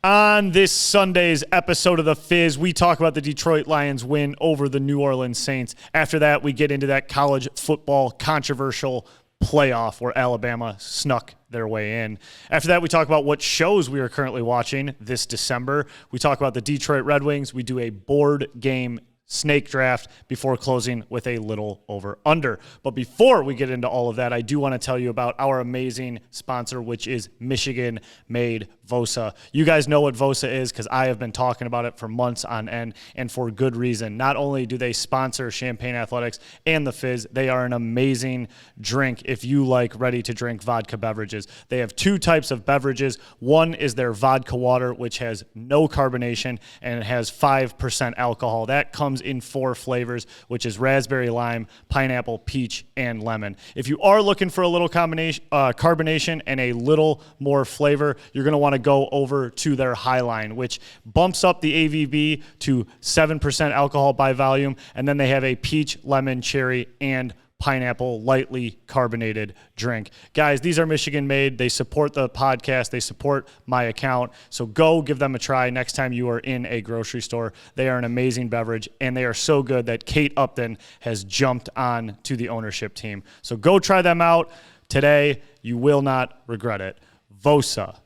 On this Sunday's episode of The Fizz, we talk about the Detroit Lions win over the New Orleans Saints. After that, we get into that college football controversial playoff where Alabama snuck their way in. After that, we talk about what shows we are currently watching this December. We talk about the Detroit Red Wings. We do a board game snake draft before closing with a little over-under. But before we get into all of that, I do want to tell you about our amazing sponsor, which is Michigan-made Vosa. You guys know what Vosa is because I have been talking about it for months on end, and for good reason. Not only do they sponsor Champaign Athletics and the Fizz, they are an amazing drink if you like ready-to-drink vodka beverages. They have two types of beverages. One is their vodka water, which has no carbonation, and it has 5% alcohol. That comes in 4 flavors, which is raspberry, lime, pineapple, peach, and lemon. If you are looking for a little carbonation and a little more flavor, you're going to want to go over to their Highline, which bumps up the ABV to 7% alcohol by volume, and then they have a peach, lemon, cherry, and pineapple lightly carbonated drink. Guys, these are Michigan made. They support the podcast. They support my account. So go give them a try next time you are in a grocery store. They are an amazing beverage, and they are so good that Kate Upton has jumped on to the ownership team. So go try them out today. You will not regret it. Vosa.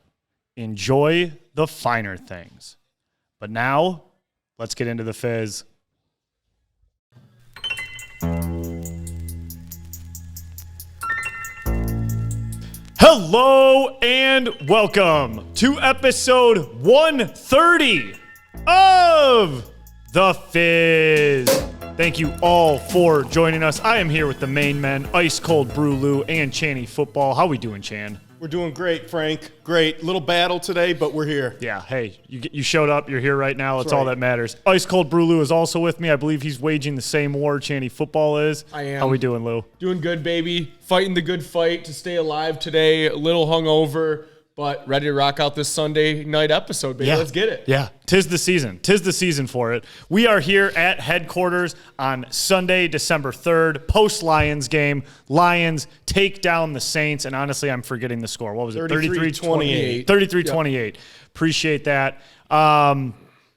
Enjoy the finer things. But now, let's get into the Fizz. Hello and welcome to episode 130 of The Fizz. Thank you all for joining us. I am here with the main men, Ice Cold Brew Lou and Channy Football. How we doing, Chan? We're doing great, Frank. Great. Little battle today, but we're here. Yeah, hey, you showed up. You're here right now. That's all that matters. Ice Cold Brew Lou is also with me. I believe he's waging the same war Channy Football is. I am. How we doing, Lou? Doing good, baby. Fighting the good fight to stay alive today. A little hungover, but ready to rock out this Sunday night episode, baby. Yeah. Let's get it. Yeah, tis the season. Tis the season for it. We are here at headquarters on Sunday, December 3rd, post-Lions game. Lions take down the Saints, and honestly, I'm forgetting the score. What was it? 33-28. 33-28. Yep. Appreciate that.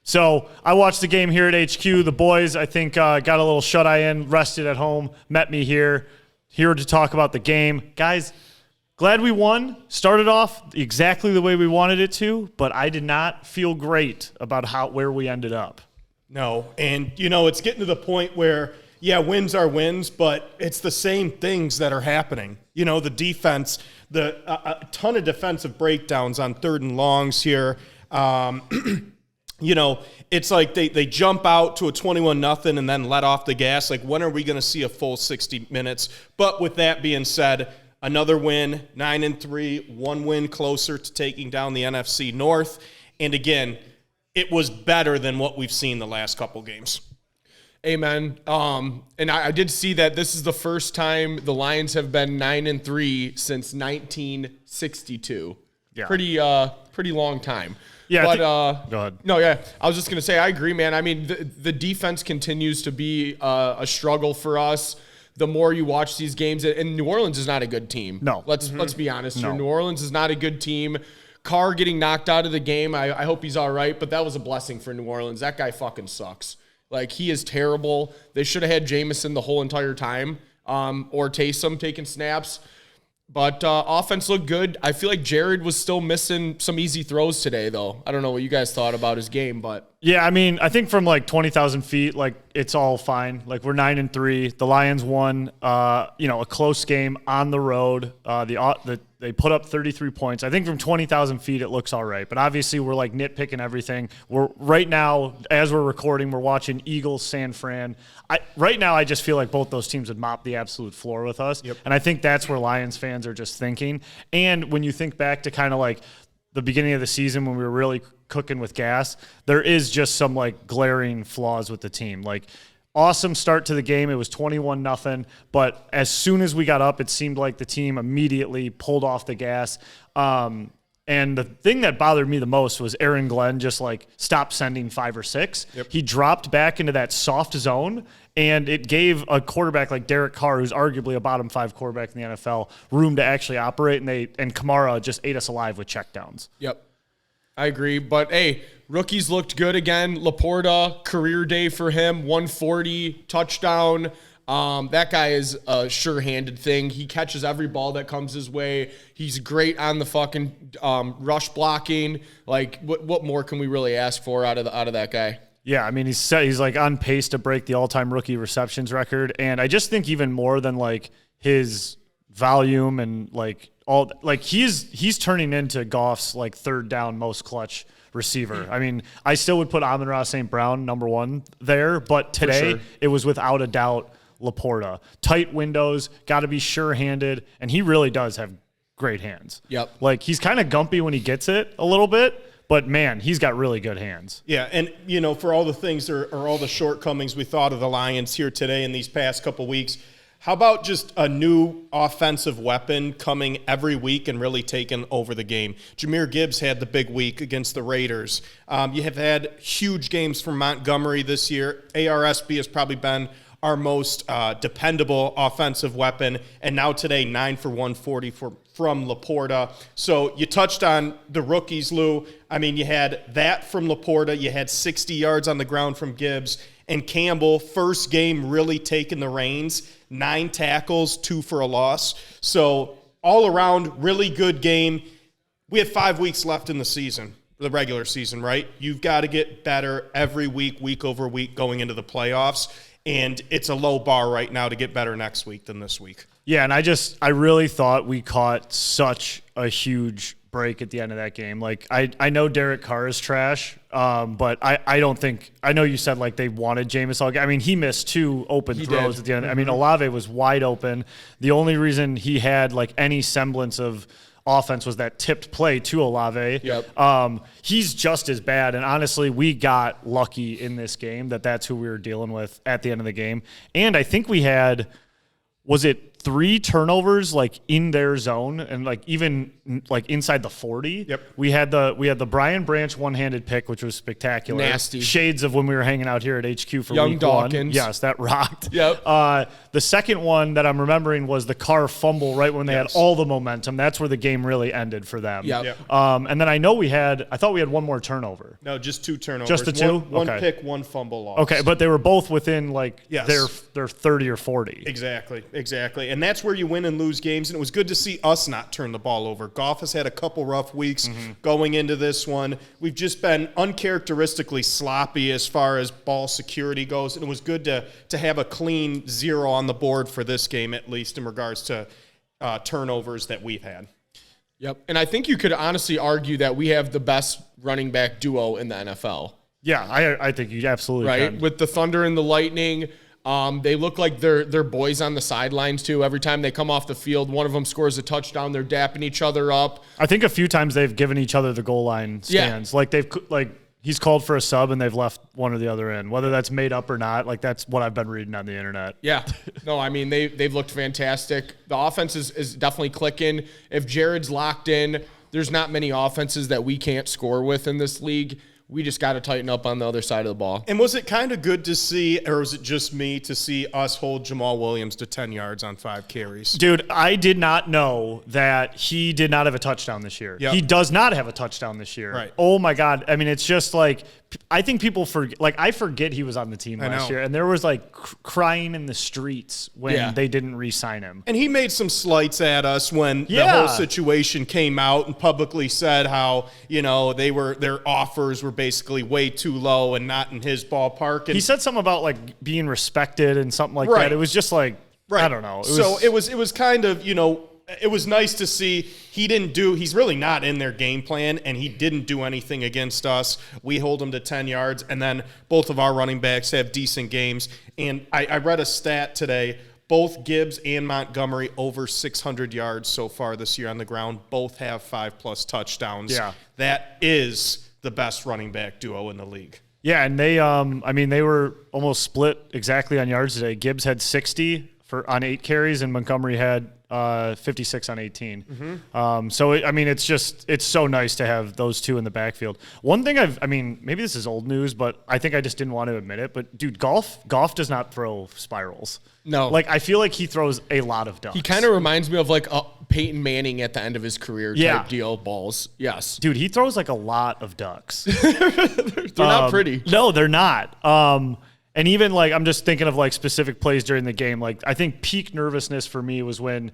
So I watched the game here at HQ. The boys, I think, got a little shut-eye in, rested at home, met me here to talk about the game. Guys, glad we won. Started off exactly the way we wanted it to, but I did not feel great about where we ended up. No, and, it's getting to the point where, wins are wins, but it's the same things that are happening. The defense, a ton of defensive breakdowns on 3rd and longs here. It's like they jump out to a 21-0 and then let off the gas. Like, when are we going to see a full 60 minutes? But with that being said, another win, 9-3, 1 win closer to taking down the NFC North. And again, it was better than what we've seen the last couple games. Amen. And I did see that this is the first time the Lions have been 9-3 since 1962. Yeah. Pretty long time. Yeah, but go ahead. No, yeah. I was just going to say, I agree, man. I mean, the defense continues to be a struggle for us. The more you watch these games, and New Orleans is not a good team. No. Let's be honest here. No. New Orleans is not a good team. Carr getting knocked out of the game, I hope he's all right, but that was a blessing for New Orleans. That guy fucking sucks. Like, he is terrible. They should have had Jameson the whole entire time, or Taysom taking snaps. But offense looked good. I feel like Jared was still missing some easy throws today, though. I don't know what you guys thought about his game, but yeah, I mean, I think from like 20,000 feet, like it's all fine. Like, we're 9-3. The Lions won, a close game on the road. They put up 33 points. I think from 20,000 feet, it looks all right. But obviously, we're like nitpicking everything. We're right now, as we're recording, we're watching Eagles San Fran. Right now, I just feel like both those teams would mop the absolute floor with us. Yep. And I think that's where Lions fans are just thinking. And when you think back to kind of like the beginning of the season when we were really cooking with gas, there is just some like glaring flaws with the team. Like, awesome start to the game. It was 21-0, but as soon as we got up, it seemed like the team immediately pulled off the gas. And the thing that bothered me the most was Aaron Glenn just like stopped sending 5 or 6. Yep. He dropped back into that soft zone, and it gave a quarterback like Derek Carr, who's arguably a bottom 5 quarterback in the NFL, room to actually operate. And Kamara just ate us alive with checkdowns. Yep. I agree. But, hey, rookies looked good again. Laporta, career day for him, 140, touchdown. That guy is a sure-handed thing. He catches every ball that comes his way. He's great on the fucking rush blocking. Like, what more can we really ask for out of that guy? Yeah, I mean, he's like on pace to break the all-time rookie receptions record, and I just think even more than like his volume and like all, like he's turning into Goff's like third down most clutch receiver. I mean, I still would put Amon-Ra St. Brown number one there, but today it was without a doubt Laporta. Tight windows, got to be sure-handed, and he really does have great hands. Yep. Like he's kind of gumpy when he gets it a little bit. But, man, he's got really good hands. Yeah, and, you know, for all the things or all the shortcomings we thought of the Lions here today in these past couple weeks, how about just a new offensive weapon coming every week and really taking over the game? Jahmyr Gibbs had the big week against the Raiders. You have had huge games from Montgomery this year. ARSB has probably been our most dependable offensive weapon. And now today, 9 for 140 from Laporta. So you touched on the rookies, Lou. I mean, you had that from Laporta. You had 60 yards on the ground from Gibbs. And Campbell, first game really taking the reins, 9 tackles, 2 for a loss. So all around, really good game. We have 5 weeks left in the season, the regular season, right? You've got to get better every week over week going into the playoffs. And it's a low bar right now to get better next week than this week. Yeah, and I really thought we caught such a huge break at the end of that game. Like, I know Derek Carr is trash, but I don't think – I know you said, like, they wanted Jameis all game. I mean, he missed 2 open throws at the end. I mean, Olave was wide open. The only reason he had, like, any semblance of – offense was that tipped play to Olave. Yep. He's just as bad, and honestly, we got lucky in this game that's who we were dealing with at the end of the game. And I think we had, was it 3 turnovers like in their zone and like even like inside the 40? Yep. We had the Brian Branch one-handed pick, which was spectacular. Nasty. Shades of when we were hanging out here at HQ for Young week Dawkins. 1. Yes, that rocked. Yep. The second one that I'm remembering was the Carr fumble right when they had all the momentum. That's where the game really ended for them. Yep. And then I thought we had one more turnover. No, just 2 turnovers. Just the 2? One Okay. pick, 1 fumble loss. Okay, but they were both within like Yes. their 30 or 40. Exactly. And that's where you win and lose games, and it was good to see us not turn the ball over. Goff has had a couple rough weeks going into this one. We've just been uncharacteristically sloppy as far as ball security goes, and it was good to have a clean 0 on the board for this game, at least in regards to turnovers that we've had. Yep. And I think you could honestly argue that we have the best running back duo in the NFL. Yeah, I think you absolutely right? can. With the Thunder and the Lightning, they look like they're boys on the sidelines too. Every time they come off the field, one of them scores a touchdown. They're dapping each other up. I think a few times they've given each other the goal line stands. Yeah. Like he's called for a sub and they've left one or the other in. Whether that's made up or not, like that's what I've been reading on the internet. Yeah. No, I mean they've looked fantastic. The offense is definitely clicking. If Jared's locked in, there's not many offenses that we can't score with in this league. We just got to tighten up on the other side of the ball. And was it kind of good to see, or was it just me, to see us hold Jamal Williams to 10 yards on 5 carries? Dude, I did not know that he did not have a touchdown this year. Yep. He does not have a touchdown this year. Right. Oh, my God. I mean, it's just like – I think people forget – like, I forget he was on the team last year. And there was, like, crying in the streets when they didn't re-sign him. And he made some slights at us when the whole situation came out and publicly said how, you know, their offers were basically way too low and not in his ballpark. And he said something about, like, being respected and something like that. It was just like – I don't know. It was kind of, you know, it was nice to see he's really not in their game plan, and he didn't do anything against us. We hold him to 10 yards, and then both of our running backs have decent games. And I read a stat today, both Gibbs and Montgomery over 600 yards so far this year on the ground. Both have 5+ touchdowns. Yeah. That is the best running back duo in the league. Yeah, and they they were almost split exactly on yards today. Gibbs had 60 on 8 carries, and Montgomery had 56 on 18. So, it's so nice to have those two in the backfield. One thing maybe this is old news, but I think I just didn't want to admit it. But, dude, Goff does not throw spirals. No. Like, I feel like he throws a lot of ducks. He kind of reminds me of like a Peyton Manning at the end of his career type deal balls. Yes. Dude, he throws like a lot of ducks. They're not pretty. No, they're not. And even like I'm just thinking of like specific plays during the game. Like I think peak nervousness for me was when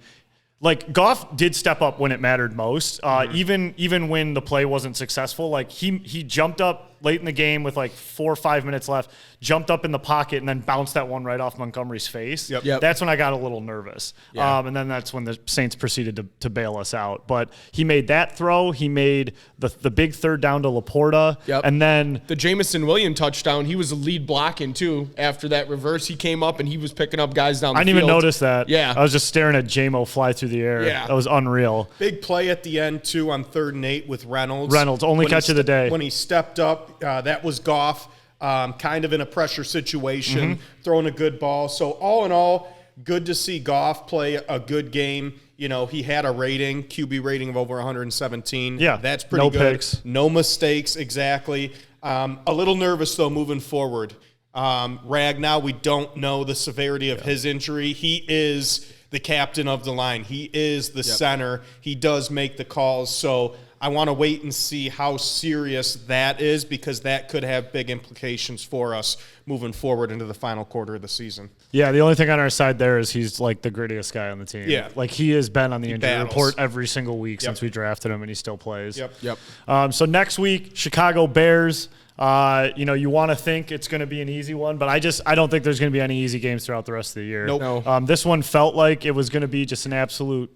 like Goff did step up when it mattered most. Even when the play wasn't successful, like he jumped up late in the game with like 4 or 5 minutes left, jumped up in the pocket and then bounced that one right off Montgomery's face. Yep. That's when I got a little nervous. Yeah. And then that's when the Saints proceeded to bail us out. But he made that throw. He made the big third down to Laporta. Yep. And then the Jamison Williams touchdown, he was the lead blocking too. After that reverse, he came up and he was picking up guys down the field. I didn't even notice that. Yeah. I was just staring at J-Mo fly through the air. Yeah. That was unreal. Big play at the end, too, on 3rd and 8 with Reynolds. Only catch of the day. When he stepped up, that was Goff, kind of in a pressure situation, throwing a good ball. So all in all, good to see Goff play a good game. You know, he had a QB rating of over 117. Yeah, that's pretty no good. picks. No mistakes, exactly. A little nervous, though, moving forward. Ragnow, we don't know the severity of his injury. He is the captain of the line. He is the center. He does make the calls. So I want to wait and see how serious that is because that could have big implications for us moving forward into the final quarter of the season. Yeah, the only thing on our side there is he's like the grittiest guy on the team. Yeah. Like he has been on the injury battles. report every single week since we drafted him and he still plays. Yep. So next week, Chicago Bears. You want to think it's going to be an easy one, but I don't think there's going to be any easy games throughout the rest of the year. Nope. No. This one felt like it was going to be just an absolute,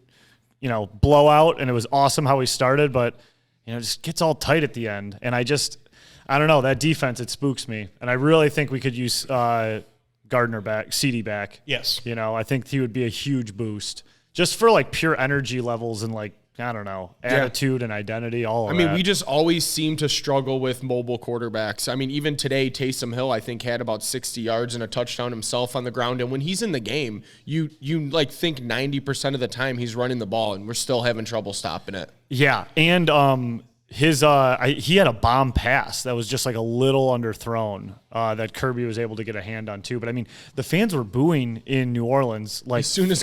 blowout, and it was awesome how we started, but just gets all tight at the end. And I don't know, that defense, it spooks me. And I really think we could use Gardner back, CD back. Yes. I think he would be a huge boost just for like pure energy levels and like, I don't know, attitude and identity, all of that. we just always seem to struggle with mobile quarterbacks. I mean, even today, Taysom Hill, I think, had about 60 yards and a touchdown himself on the ground. And when he's in the game, you like think 90% of the time he's running the ball, and we're still having trouble stopping it. Yeah, and he had a bomb pass that was just like a little underthrown that Kirby was able to get a hand on too. But I mean, the fans were booing in New Orleans like as soon as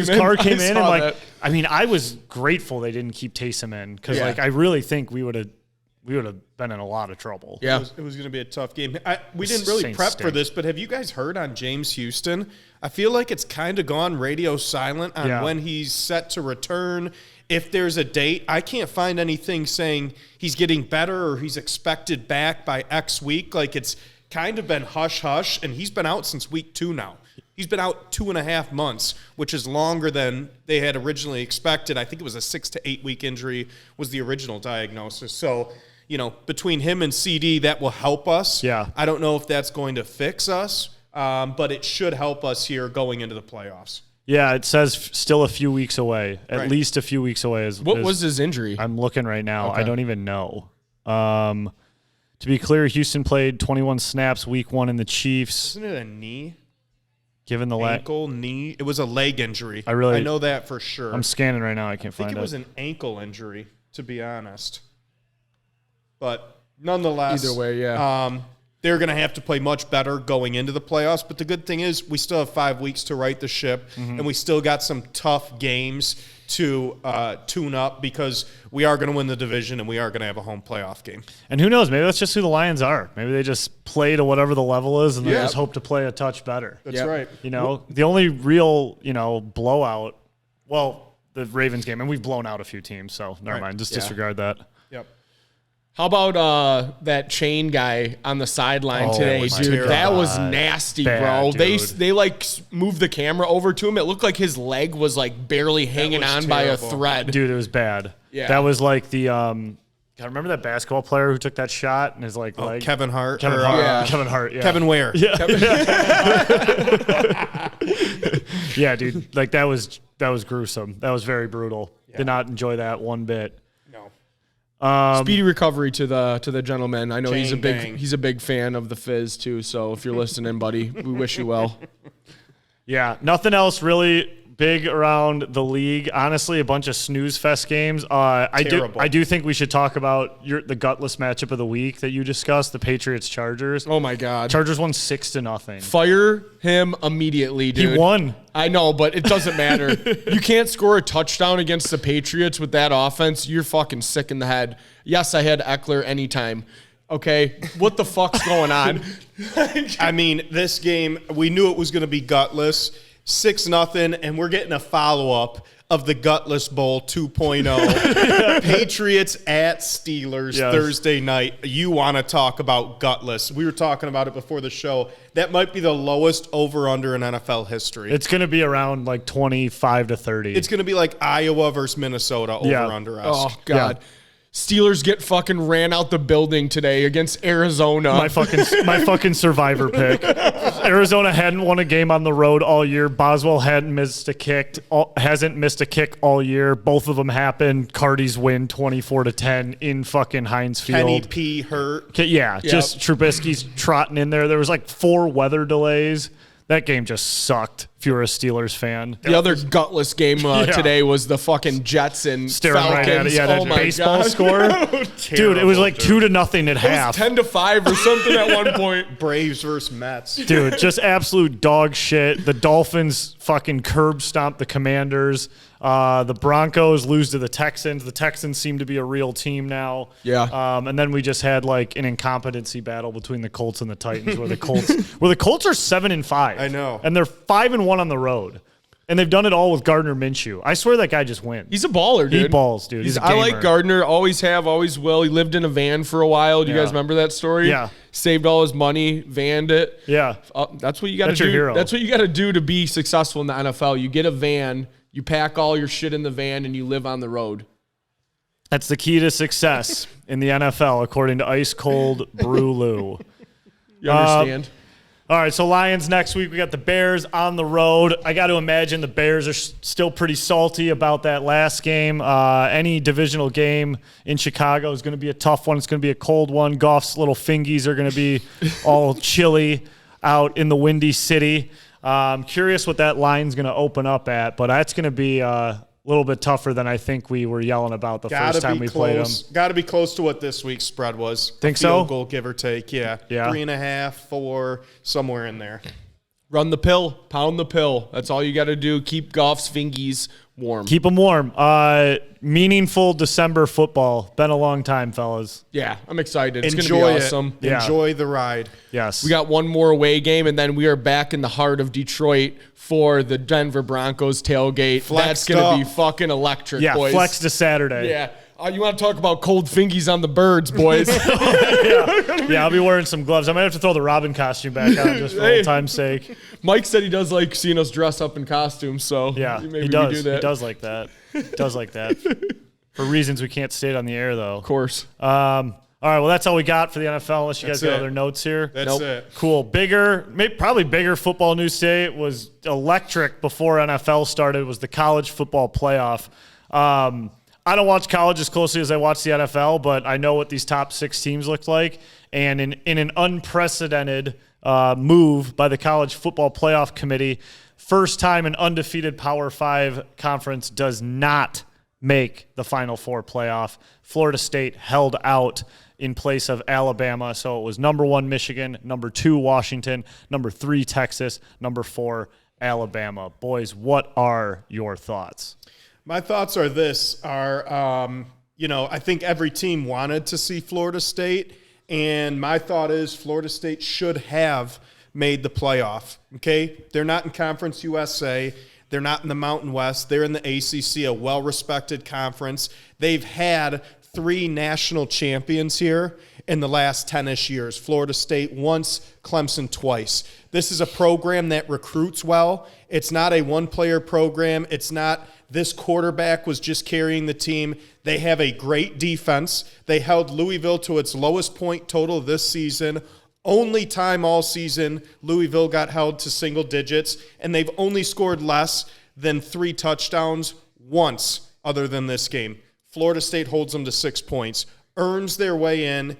Carr came in, and like that. I mean, I was grateful they didn't keep Taysom in because like I really think we would have been in a lot of trouble. Yeah, it was going to be a tough game. We didn't really prep for this, but have you guys heard on James Houston? I feel like it's kind of gone radio silent on when he's set to return. If there's a date, I can't find anything saying he's getting better or he's expected back by X week. Like it's kind of been hush-hush, and he's been out since week 2 now. He's been out 2.5 months, which is longer than they had originally expected. I think it was a 6 to 8 week injury was the original diagnosis. So, between him and CD, that will help us. Yeah. I don't know if that's going to fix us, but it should help us here going into the playoffs. Yeah, it says still a few weeks away, at least a few weeks away. What was his injury? I'm looking right now. Okay. I don't even know. To be clear, Houston played 21 snaps week 1 in the Chiefs. Isn't it a knee? Given the ankle, knee. It was a leg injury. I know that for sure. I'm scanning right now. I can't find it. I think it was an ankle injury, to be honest. But nonetheless, either way, yeah. They're going to have to play much better going into the playoffs. But the good thing is we still have 5 weeks to right the ship, and we still got some tough games to tune up because we are going to win the division and we are going to have a home playoff game. And who knows? Maybe that's just who the Lions are. Maybe they just play to whatever the level is and they just hope to play a touch better. That's right. The only real, blowout, well, the Ravens game, and we've blown out a few teams, so never mind. Just disregard that. Yep. How about that chain guy on the sideline today, dude? That was nasty, bro. They like moved the camera over to him. It looked like his leg was like barely hanging on by a thread. Dude, it was bad. Yeah. That was like the God, remember that basketball player who took that shot and his leg? Kevin Hart. Kevin Hart. Yeah. Kevin Ware. Yeah. Yeah, dude. Like that was gruesome. That was very brutal. Yeah. Did not enjoy that one bit. Speedy recovery to the gentleman. I know he's a big fan of the Fizz too. So if you're listening, buddy, we wish you well. Yeah, nothing else really big around the league. Honestly, a bunch of snooze fest games. I do think we should talk about the gutless matchup of the week that you discussed, the Patriots-Chargers. Oh, my God. Chargers won 6-0. Fire him immediately, dude. He won. I know, but it doesn't matter. You can't score a touchdown against the Patriots with that offense. You're fucking sick in the head. Yes, I had Eckler anytime. Okay, what the fuck's going on? I mean, this game, we knew it was going to be gutless. 6-0, and we're getting a follow-up of the Gutless Bowl 2.0. Patriots at Steelers Thursday night. You want to talk about gutless. We were talking about it before the show. That might be the lowest over-under in NFL history. It's going to be around like 25-30. It's going to be like Iowa versus Minnesota over-under. Oh, God. Yeah. Steelers get fucking ran out the building today against Arizona. My fucking survivor pick. Arizona hadn't won a game on the road all year. Boswell hasn't missed a kick all year. Both of them happened. Cardis win 24-10 in fucking Heinz Field. Kenny P hurt. Just Trubisky's trotting in there. There was like 4 weather delays. That game just sucked if you were a Steelers fan. The other gutless game today was the fucking Jets and Staring Falcons. Right at it. Yeah, that baseball score. Dude, it was like 2-0 at half. It was 10-5 or something at one point. Braves versus Mets. Dude, just absolute dog shit. The Dolphins fucking curb stomped the Commanders. The Broncos lose to the Texans. The Texans seem to be a real team now. Yeah. And then we just had like an incompetency battle between the Colts and the Titans, where the Colts are 7-5. I know, and they're 5-1 on the road, and they've done it all with Gardner Minshew. I swear that guy just wins. He's a baller, dude. He balls, dude. He's a gamer. I like Gardner. Always have, always will. He lived in a van for a while. Do you guys remember that story? Yeah. Saved all his money, vanned it. Yeah. That's what you got to do. Your hero. That's what you got to do to be successful in the NFL. You get a van. You pack all your shit in the van and you live on the road. That's the key to success in the NFL, according to Ice Cold Brew Lou. You understand? All right, so Lions next week. We got the Bears on the road. I got to imagine the Bears are still pretty salty about that last game. Any divisional game in Chicago is going to be a tough one. It's going to be a cold one. Goff's little fingies are going to be all chilly out in the windy city. Curious what that line's going to open up at, but that's going to be a little bit tougher than I think we were yelling about the first time we played them. Got to be close to what this week's spread was. Think so? Field goal, give or take. Yeah. 3.5, 4, somewhere in there. Run the pill, pound the pill. That's all you got to do. Keep Goff's fingies warm. Keep them warm. Meaningful December football. Been a long time, fellas. Yeah, I'm excited. It's Enjoy going to be awesome. Yeah. Enjoy the ride. Yes. We got one more away game, and then we are back in the heart of Detroit for the Denver Broncos tailgate. That's going to be fucking electric, boys. Yeah, flex to Saturday. Yeah. You want to talk about cold fingies on the birds, boys. Yeah, I'll be wearing some gloves. I might have to throw the Robin costume back on just for old time's sake. Mike said he does like seeing us dress up in costumes, so yeah, maybe he does. We do that. He does like that. He does like that. For reasons we can't state on the air, though. Of course. All right, well, that's all we got for the NFL, unless you guys got other notes here. That's it. Cool. Probably bigger football news today. It was electric before NFL started, was the college football playoff. I don't watch college as closely as I watch the NFL, but I know what these top 6 teams looked like. And in an unprecedented move by the College Football Playoff Committee, first time an undefeated Power 5 conference does not make the Final Four playoff. Florida State held out in place of Alabama, so it was number 1 Michigan, number 2 Washington, number 3 Texas, number 4 Alabama. Boys, what are your thoughts? My thoughts are I think every team wanted to see Florida State, and my thought is Florida State should have made the playoff, okay? They're not in Conference USA. They're not in the Mountain West. They're in the ACC, a well-respected conference. They've had 3 national champions here in the last 10-ish years. Florida State once, Clemson twice. This is a program that recruits well. It's not a one-player program. It's not this quarterback was just carrying the team. They have a great defense. They held Louisville to its lowest point total this season. Only time all season Louisville got held to single digits, and they've only scored less than 3 touchdowns once other than this game. Florida State holds them to 6 points, earns their way in.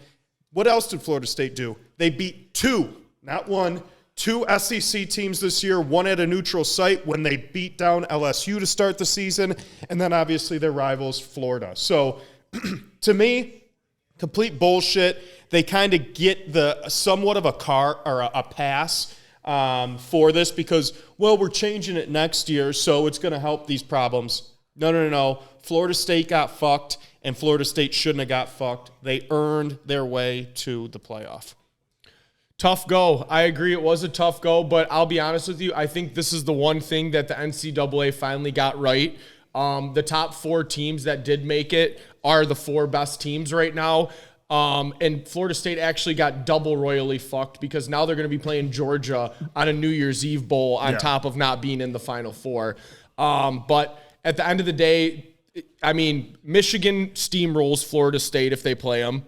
What else did Florida State do? They beat 2, not 1, 2 SEC teams this year, one at a neutral site when they beat down LSU to start the season, and then obviously their rivals, Florida. So to me, complete bullshit. They kind of get the somewhat of a pass for this because, well, we're changing it next year, so it's going to help these problems. No. Florida State got fucked, and Florida State shouldn't have got fucked. They earned their way to the playoff. Tough go. I agree it was a tough go, but I'll be honest with you. I think this is the one thing that the NCAA finally got right. The top 4 teams that did make it are the 4 best teams right now. And Florida State actually got double royally fucked because now they're going to be playing Georgia on a New Year's Eve bowl on top of not being in the Final Four. But at the end of the day, I mean, Michigan steamrolls Florida State if they play them.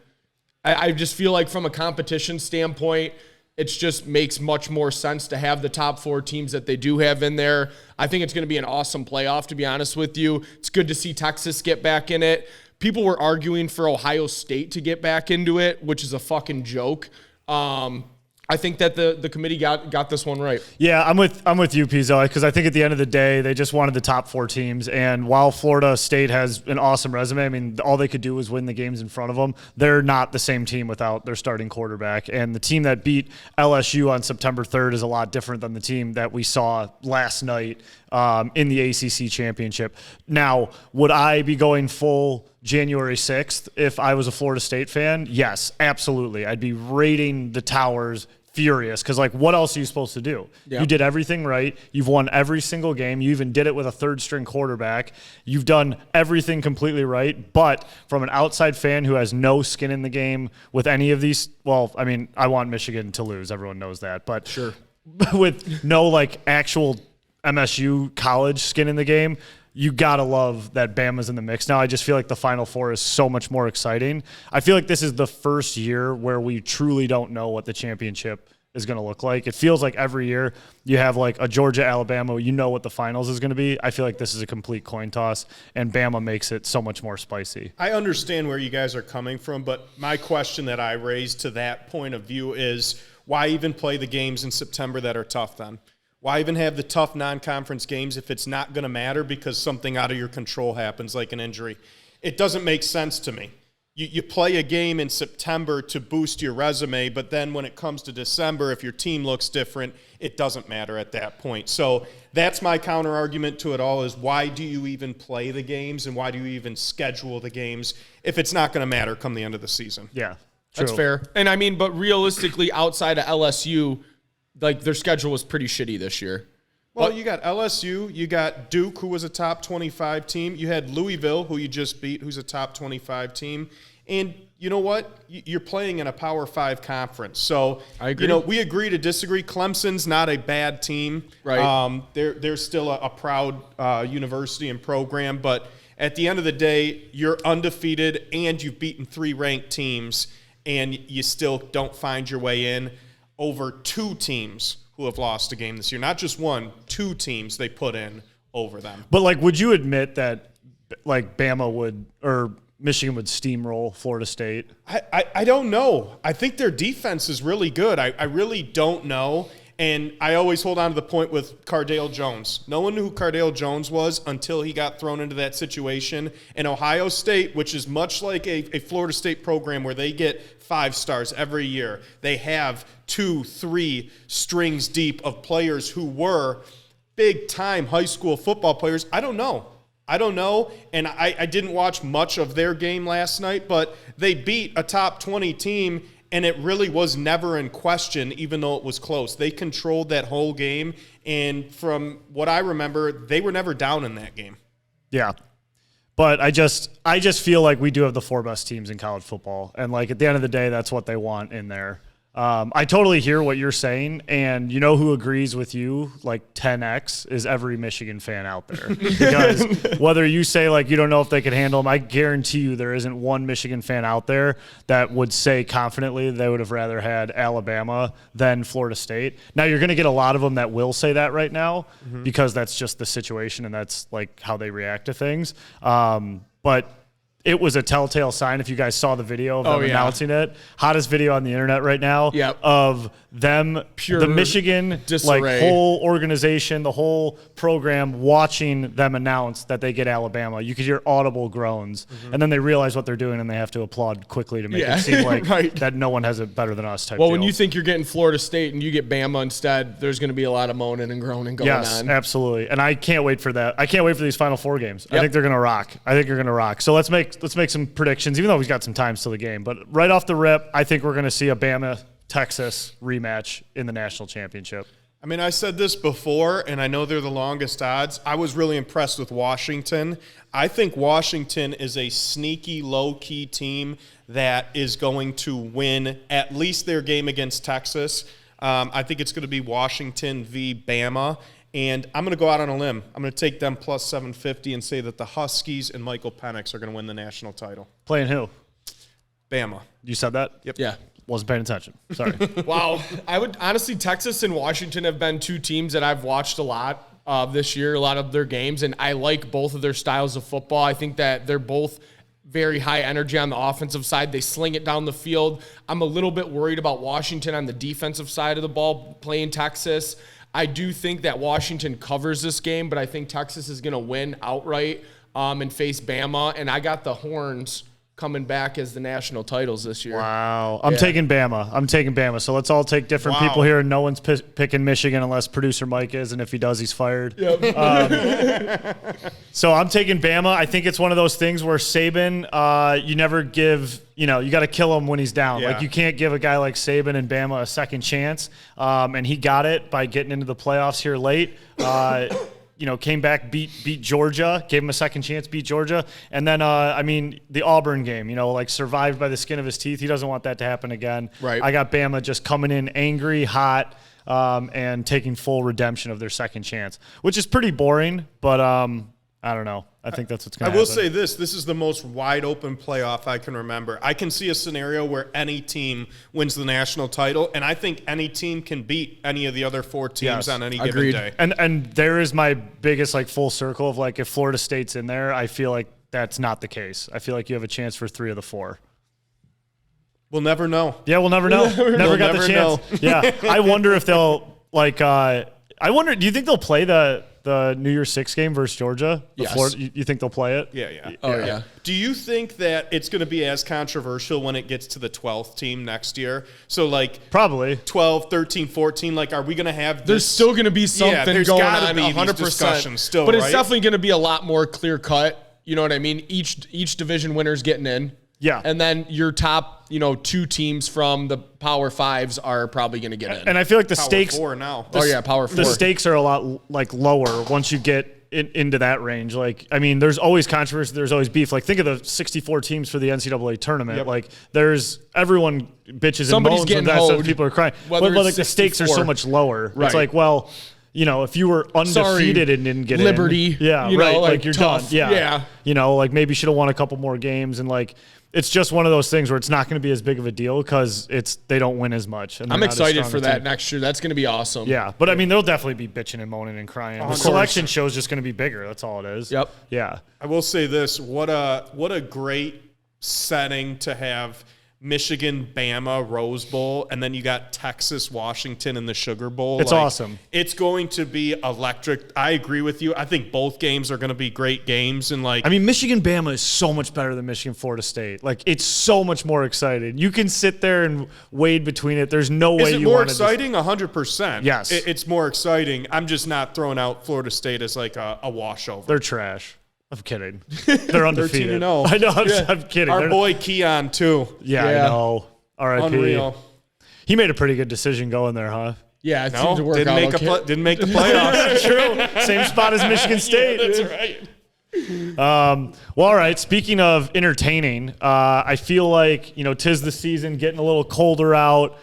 I just feel like from a competition standpoint, it just makes much more sense to have the top 4 teams that they do have in there. I think it's going to be an awesome playoff, to be honest with you. It's good to see Texas get back in it. People were arguing for Ohio State to get back into it, which is a fucking joke. I think that the committee got this one right. Yeah, I'm with you, Pizzo, because I think at the end of the day, they just wanted the top 4 teams. And while Florida State has an awesome resume, I mean, all they could do was win the games in front of them. They're not the same team without their starting quarterback. And the team that beat LSU on September 3rd is a lot different than the team that we saw last night in the ACC championship. Now, would I be going full January 6th if I was a Florida State fan? Yes, absolutely. I'd be raiding the towers furious because, like, what else are you supposed to do? Yeah. You did everything right. You've won every single game. You even did it with a 3rd-string quarterback. You've done everything completely right. But from an outside fan who has no skin in the game with any of these, well, I mean, I want Michigan to lose. Everyone knows that. But sure, with no, like, actual MSU college skin in the game, you got to love that Bama's in the mix now. I just feel like the Final Four is so much more exciting. I feel like this is the first year where we truly don't know what the championship is going to look like. It feels like every year you have like a Georgia-Alabama, you know what the finals is going to be. I feel like this is a complete coin toss, and Bama makes it so much more spicy. I understand where you guys are coming from, but my question that I raised to that point of view is why even play the games in September that are tough then? Why even have the tough non-conference games if it's not going to matter because something out of your control happens, like an injury? It doesn't make sense to me. You play a game in September to boost your resume, but then when it comes to December, if your team looks different, it doesn't matter at that point. So that's my counter-argument to it all is why do you even play the games and why do you even schedule the games if it's not going to matter come the end of the season? Yeah, that's fair. And I mean, but realistically, outside of LSU, like, their schedule was pretty shitty this year. Well, you got LSU, you got Duke, who was a top 25 team. You had Louisville, who you just beat, who's a top 25 team. And you know what? You're playing in a Power 5 conference. So, I agree. You know, we agree to disagree. Clemson's not a bad team. Right. They're still a proud university and program. But at the end of the day, you're undefeated and you've beaten 3 ranked teams, and you still don't find your way in. Over 2 teams who have lost a game this year. Not just 1, 2 teams they put in over them. But, like, would you admit that, like, Bama would or Michigan would steamroll Florida State? I don't know. I think their defense is really good. I really don't know. And I always hold on to the point with Cardale Jones. No one knew who Cardale Jones was until he got thrown into that situation. And Ohio State, which is much like a Florida State program where they get 5 stars every year, they have 2, 3 strings deep of players who were big-time high school football players. I don't know. And I didn't watch much of their game last night, but they beat a top 20 team, and it really was never in question, even though it was close. They controlled that whole game, and from what I remember, they were never down in that game. Yeah. But I just feel like we do have the 4 best teams in college football, and, like, at the end of the day, that's what they want in there. I totally hear what you're saying, and you know who agrees with you like 10x is every Michigan fan out there. Because whether you say, like, you don't know if they could handle them, I guarantee you there isn't one Michigan fan out there that would say confidently they would have rather had Alabama than Florida State. Now, you're going to get a lot of them that will say that right now because that's just the situation and that's, like, how they react to things. But it was a telltale sign if you guys saw the video of them announcing it. Hottest video on the internet right now of them, pure the Michigan disarray. whole organization, the whole program watching them announce that they get Alabama. You could hear audible groans, and then they realize what they're doing and they have to applaud quickly to make it seem like that no one has it better than us type Well, deal. when you think you're getting Florida State and you get Bama instead, there's going to be a lot of moaning and groaning going on. Yes, absolutely. And I can't wait for that. I can't wait for these Final Four games. I think they're going to rock. I think you're going to rock. So let's make some predictions, even though we've got some time till the game. But right off the rip, I think we're going to see a Bama-Texas rematch in the national championship. I mean, I said this before, and I know they're the longest odds. I was really impressed with Washington. I think Washington is a sneaky, low-key team that is going to win at least their game against Texas. I think it's going to be Washington v. Bama. And I'm going to go out on a limb. I'm going to take them plus 750 and say that the Huskies and Michael Penix are going to win the national title. Playing who? Bama. You said that? Yep. Yeah. Wasn't paying attention. Sorry. Wow. I would honestly, Texas and Washington have been two teams that I've watched a lot this year, a lot of their games, and I like both of their styles of football. I think that they're both very high energy on the offensive side. They sling it down the field. I'm a little bit worried about Washington on the defensive side of the ball playing Texas. I do think that Washington covers this game, but I think Texas is going to win outright and face Bama. And I got the Horns coming back as the national titles this year. Wow. I'm taking Bama. So let's all take different people here. No one's picking Michigan unless producer Mike is, and if he does, he's fired. Yep. So I'm taking Bama. I think it's one of those things where Saban, you never give – you got to kill him when he's down. Yeah. Like, you can't give a guy like Saban and Bama a second chance. And he got it by getting into the playoffs here late. Came back, beat Georgia, gave him a second chance, beat Georgia. And then, the Auburn game, survived by the skin of his teeth. He doesn't want that to happen again. Right. I got Bama just coming in angry, hot, and taking full redemption of their second chance, which is pretty boring, but I don't know. I think that's what's going to happen. I will say this is the most wide open playoff I can remember. I can see a scenario where any team wins the national title, and I think any team can beat any of the other four teams on any given day. And there is my biggest full circle of if Florida State's in there, I feel like that's not the case. I feel like you have a chance for 3 of the 4. We'll never know. Yeah, we'll never know. Never got the chance. Know. Yeah, I wonder if they'll do you think they'll play the New Year's 6 game versus Georgia? Yes. You think they'll play it? Yeah. Oh, yeah. Do you think that it's going to be as controversial when it gets to the 12th team next year? So, probably 12, 13, 14, are we going to have this? There's still going to be something there's going gotta on, be 100%. These discussions still, but it's right? definitely going to be a lot more clear cut. You know what I mean? Each division winner's getting in. Yeah. And then your top, 2 teams from the Power Fives are probably going to get in. And I feel like the Power stakes 4 now. Power 4. The stakes are a lot lower once you get into that range. There's always controversy. There's always beef. Think of the 64 teams for the NCAA tournament. Yep. There's everyone bitches Somebody's and moans getting when that stuff. hoed, People are crying. whether But it's the stakes are 64. so much lower. Right. It's if you were undefeated and didn't get Liberty, in. Yeah, you're tough. done. Yeah. Maybe should have won a couple more games and it's just one of those things where it's not going to be as big of a deal because they don't win as much. And I'm excited for that team. next year. That's going to be awesome. Yeah, but they'll definitely be bitching and moaning and crying. The selection show is just going to be bigger. That's all it is. Yep. Yeah. I will say this: what a great setting to have Michigan, Bama, Rose Bowl, and then you got Texas, Washington in the Sugar Bowl. It's awesome. It's going to be electric. I agree with you. I think both games are going to be great games. And Michigan, Bama is so much better than Michigan, Florida State. It's so much more exciting. You can sit there and wade between it. There's no way you want to. Is it more exciting? 100%. Yes. It's more exciting. I'm just not throwing out Florida State as a washover. They're trash. I'm kidding. They're undefeated. 13-0. I know. I'm kidding. Our boy Keon too. Yeah, I know. R.I.P. Unreal. He made a pretty good decision going there, huh? Yeah, it seemed to work didn't out. didn't make the playoffs. True. Same spot as Michigan State. That's right. All right. Speaking of entertaining, I feel like, 'tis the season, getting a little colder out.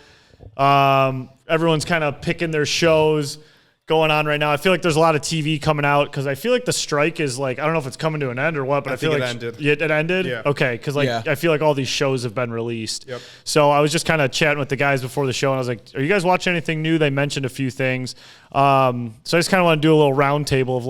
Everyone's kind of picking their shows going on right now. I feel like there's a lot of TV coming out because I feel like the strike is I don't know if it's coming to an end or what, but I feel think like it ended. It ended? Yeah. Okay, because I feel like all these shows have been released. Yep. So I was just kind of chatting with the guys before the show, and I was like, are you guys watching anything new? They mentioned a few things. So I just kind of want to do a little round table of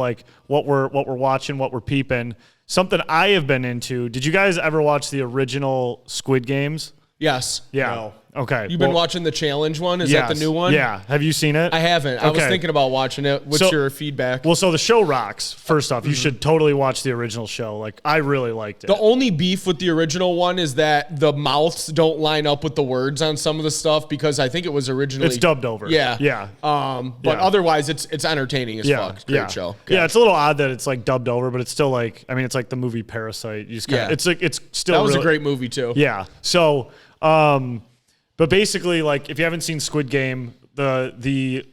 what we're watching, what we're peeping. something I have been into. Did you guys ever watch the original Squid Games? Yes. Yeah. No. Okay. You've been watching the challenge one? Is that the new one? Yeah. Have you seen it? I haven't. I was Okay. thinking about watching it. What's your feedback? Well, so the show rocks. First off, you should totally watch the original show. Like, I really liked it. The only beef with the original one is that the mouths don't line up with the words on some of the stuff because I think it was originally It's dubbed over. Yeah. Yeah. But otherwise it's entertaining as fuck. Great show. Okay. Yeah, it's a little odd that it's like dubbed over, but it's still like, I mean, it's like the movie Parasite. You just kinda, it's still That was a really- great movie too. Yeah. So, but basically, like, if you haven't seen Squid Game, the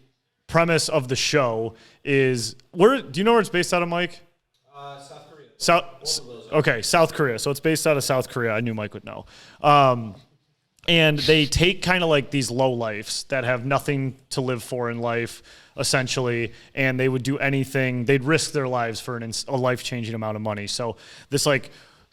premise of the show is do you know where it's based out of, Mike? South Korea. South Korea. So it's based out of South Korea. I knew Mike would know. And they take kind of like these lowlifes that have nothing to live for in life, essentially, and they would do anything. They'd risk their lives for a life-changing amount of money. So this like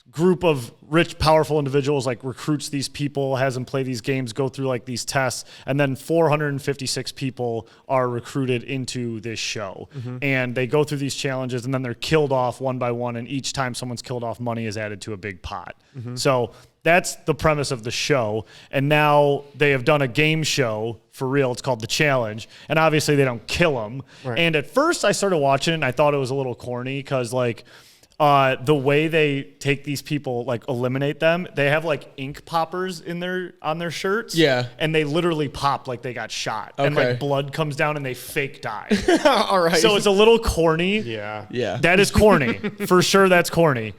group of rich, powerful individuals like recruits these people, has them play these games, go through like these tests, and then 456 people are recruited into this show. And they go through these challenges, and then they're killed off one by one, and each time someone's killed off, money is added to a big pot. So that's the premise of the show. And now they have done a game show for real. It's called The Challenge. And obviously they don't kill them. Right. And at first I started watching it, and I thought it was a little corny because like the way they take these people, like eliminate them, they have like ink poppers on their shirts. Yeah. And they literally pop like they got shot. And Okay. like blood comes down and they fake die. All right. So it's a little corny. Yeah. yeah. That is corny. For sure that's corny.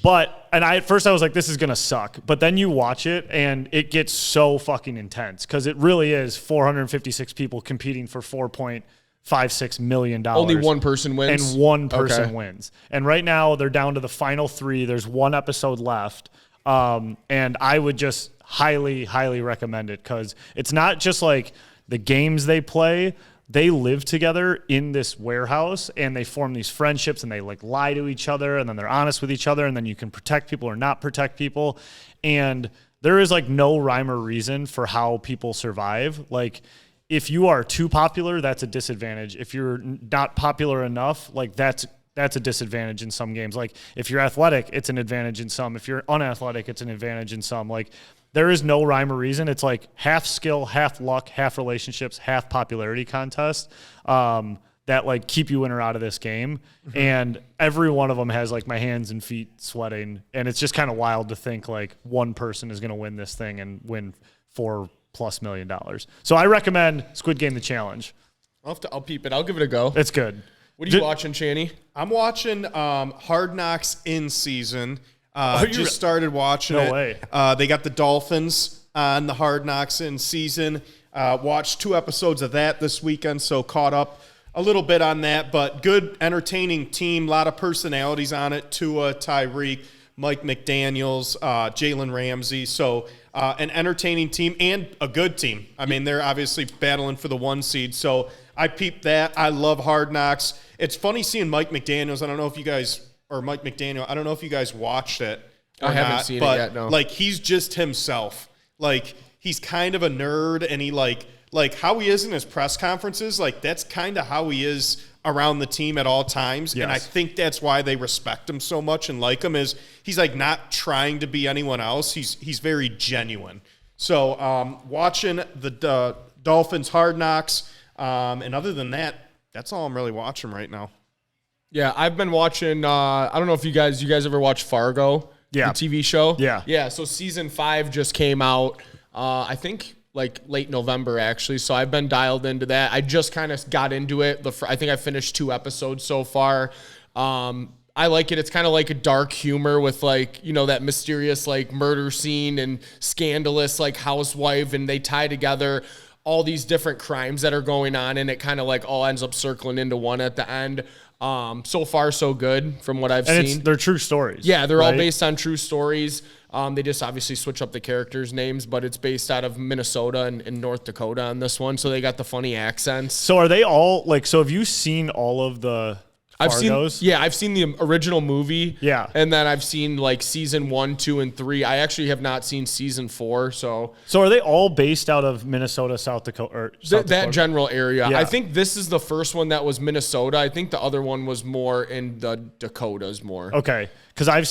At first I was like, this is going to suck. But then you watch it and it gets so fucking intense because it really is 456 people competing for $4.56 million. Only one person wins? And one person Okay. wins. And right now they're down to the final 3. There's one episode left. And I would just highly, highly recommend it because it's not just like the games they play. They live together in this warehouse and they form these friendships and they like lie to each other and then they're honest with each other and then you can protect people or not protect people. And there is like no rhyme or reason for how people survive. Like if you are too popular, that's a disadvantage. If you're not popular enough, like that's a disadvantage in some games. Like if you're athletic, it's an advantage in some. If you're unathletic, it's an advantage in some. Like there is no rhyme or reason. It's like half skill, half luck, half relationships, half popularity contest that like keep you in or out of this game. And every one of them has like my hands and feet sweating. And it's just kind of wild to think like one person is going to win this thing and win $4+ million. So I recommend Squid Game: The Challenge. I'll peep it. I'll give it a go. It's good. What are you watching, Channy? I'm watching Hard Knocks in season. Just started watching No it. way. They got the Dolphins on the Hard Knocks in season. Watched 2 episodes of that this weekend, so caught up a little bit on that. But good, entertaining team. A lot of personalities on it. Tua, Tyreek, Mike McDaniels, Jalen Ramsey. So an entertaining team and a good team. I mean, they're obviously battling for the 1 seed. So I peeped that. I love Hard Knocks. It's funny seeing Mike McDaniels. I don't know if you guys watched it or I haven't not, seen it but yet, no. like he's just himself. Like he's kind of a nerd, and he like how he is in his press conferences. Like that's kind of how he is around the team at all times. Yes. And I think that's why they respect him so much and like him is he's like not trying to be anyone else. He's very genuine. So watching the Dolphins Hard Knocks, and other than that, that's all I'm really watching right now. Yeah, I've been watching. I don't know if you guys ever watch Fargo, Yeah. the TV show. Yeah. So season 5 just came out. I think like late November actually. So I've been dialed into that. I just kind of got into it. I think I finished 2 episodes so far. I like it. It's kind of like a dark humor with like, you know, that mysterious like murder scene and scandalous like housewife, and they tie together all these different crimes that are going on, and it kind of like all ends up circling into one at the end. So far, so good from what I've seen. They're true stories. Yeah, they're all right? based on true stories. They just obviously switch up the characters' names, but it's based out of Minnesota and North Dakota on this one, so they got the funny accents. So are they all like? So have you seen all of the? I've Fargo's? I've seen the original movie. Yeah. And then I've seen like season 1, 2, and 3. I actually have not seen season 4. So are they all based out of Minnesota, South Dakota, or South that Dakota? general area? Yeah. I think this is the first one that was Minnesota. I think the other one was more in the Dakotas more. Okay, because I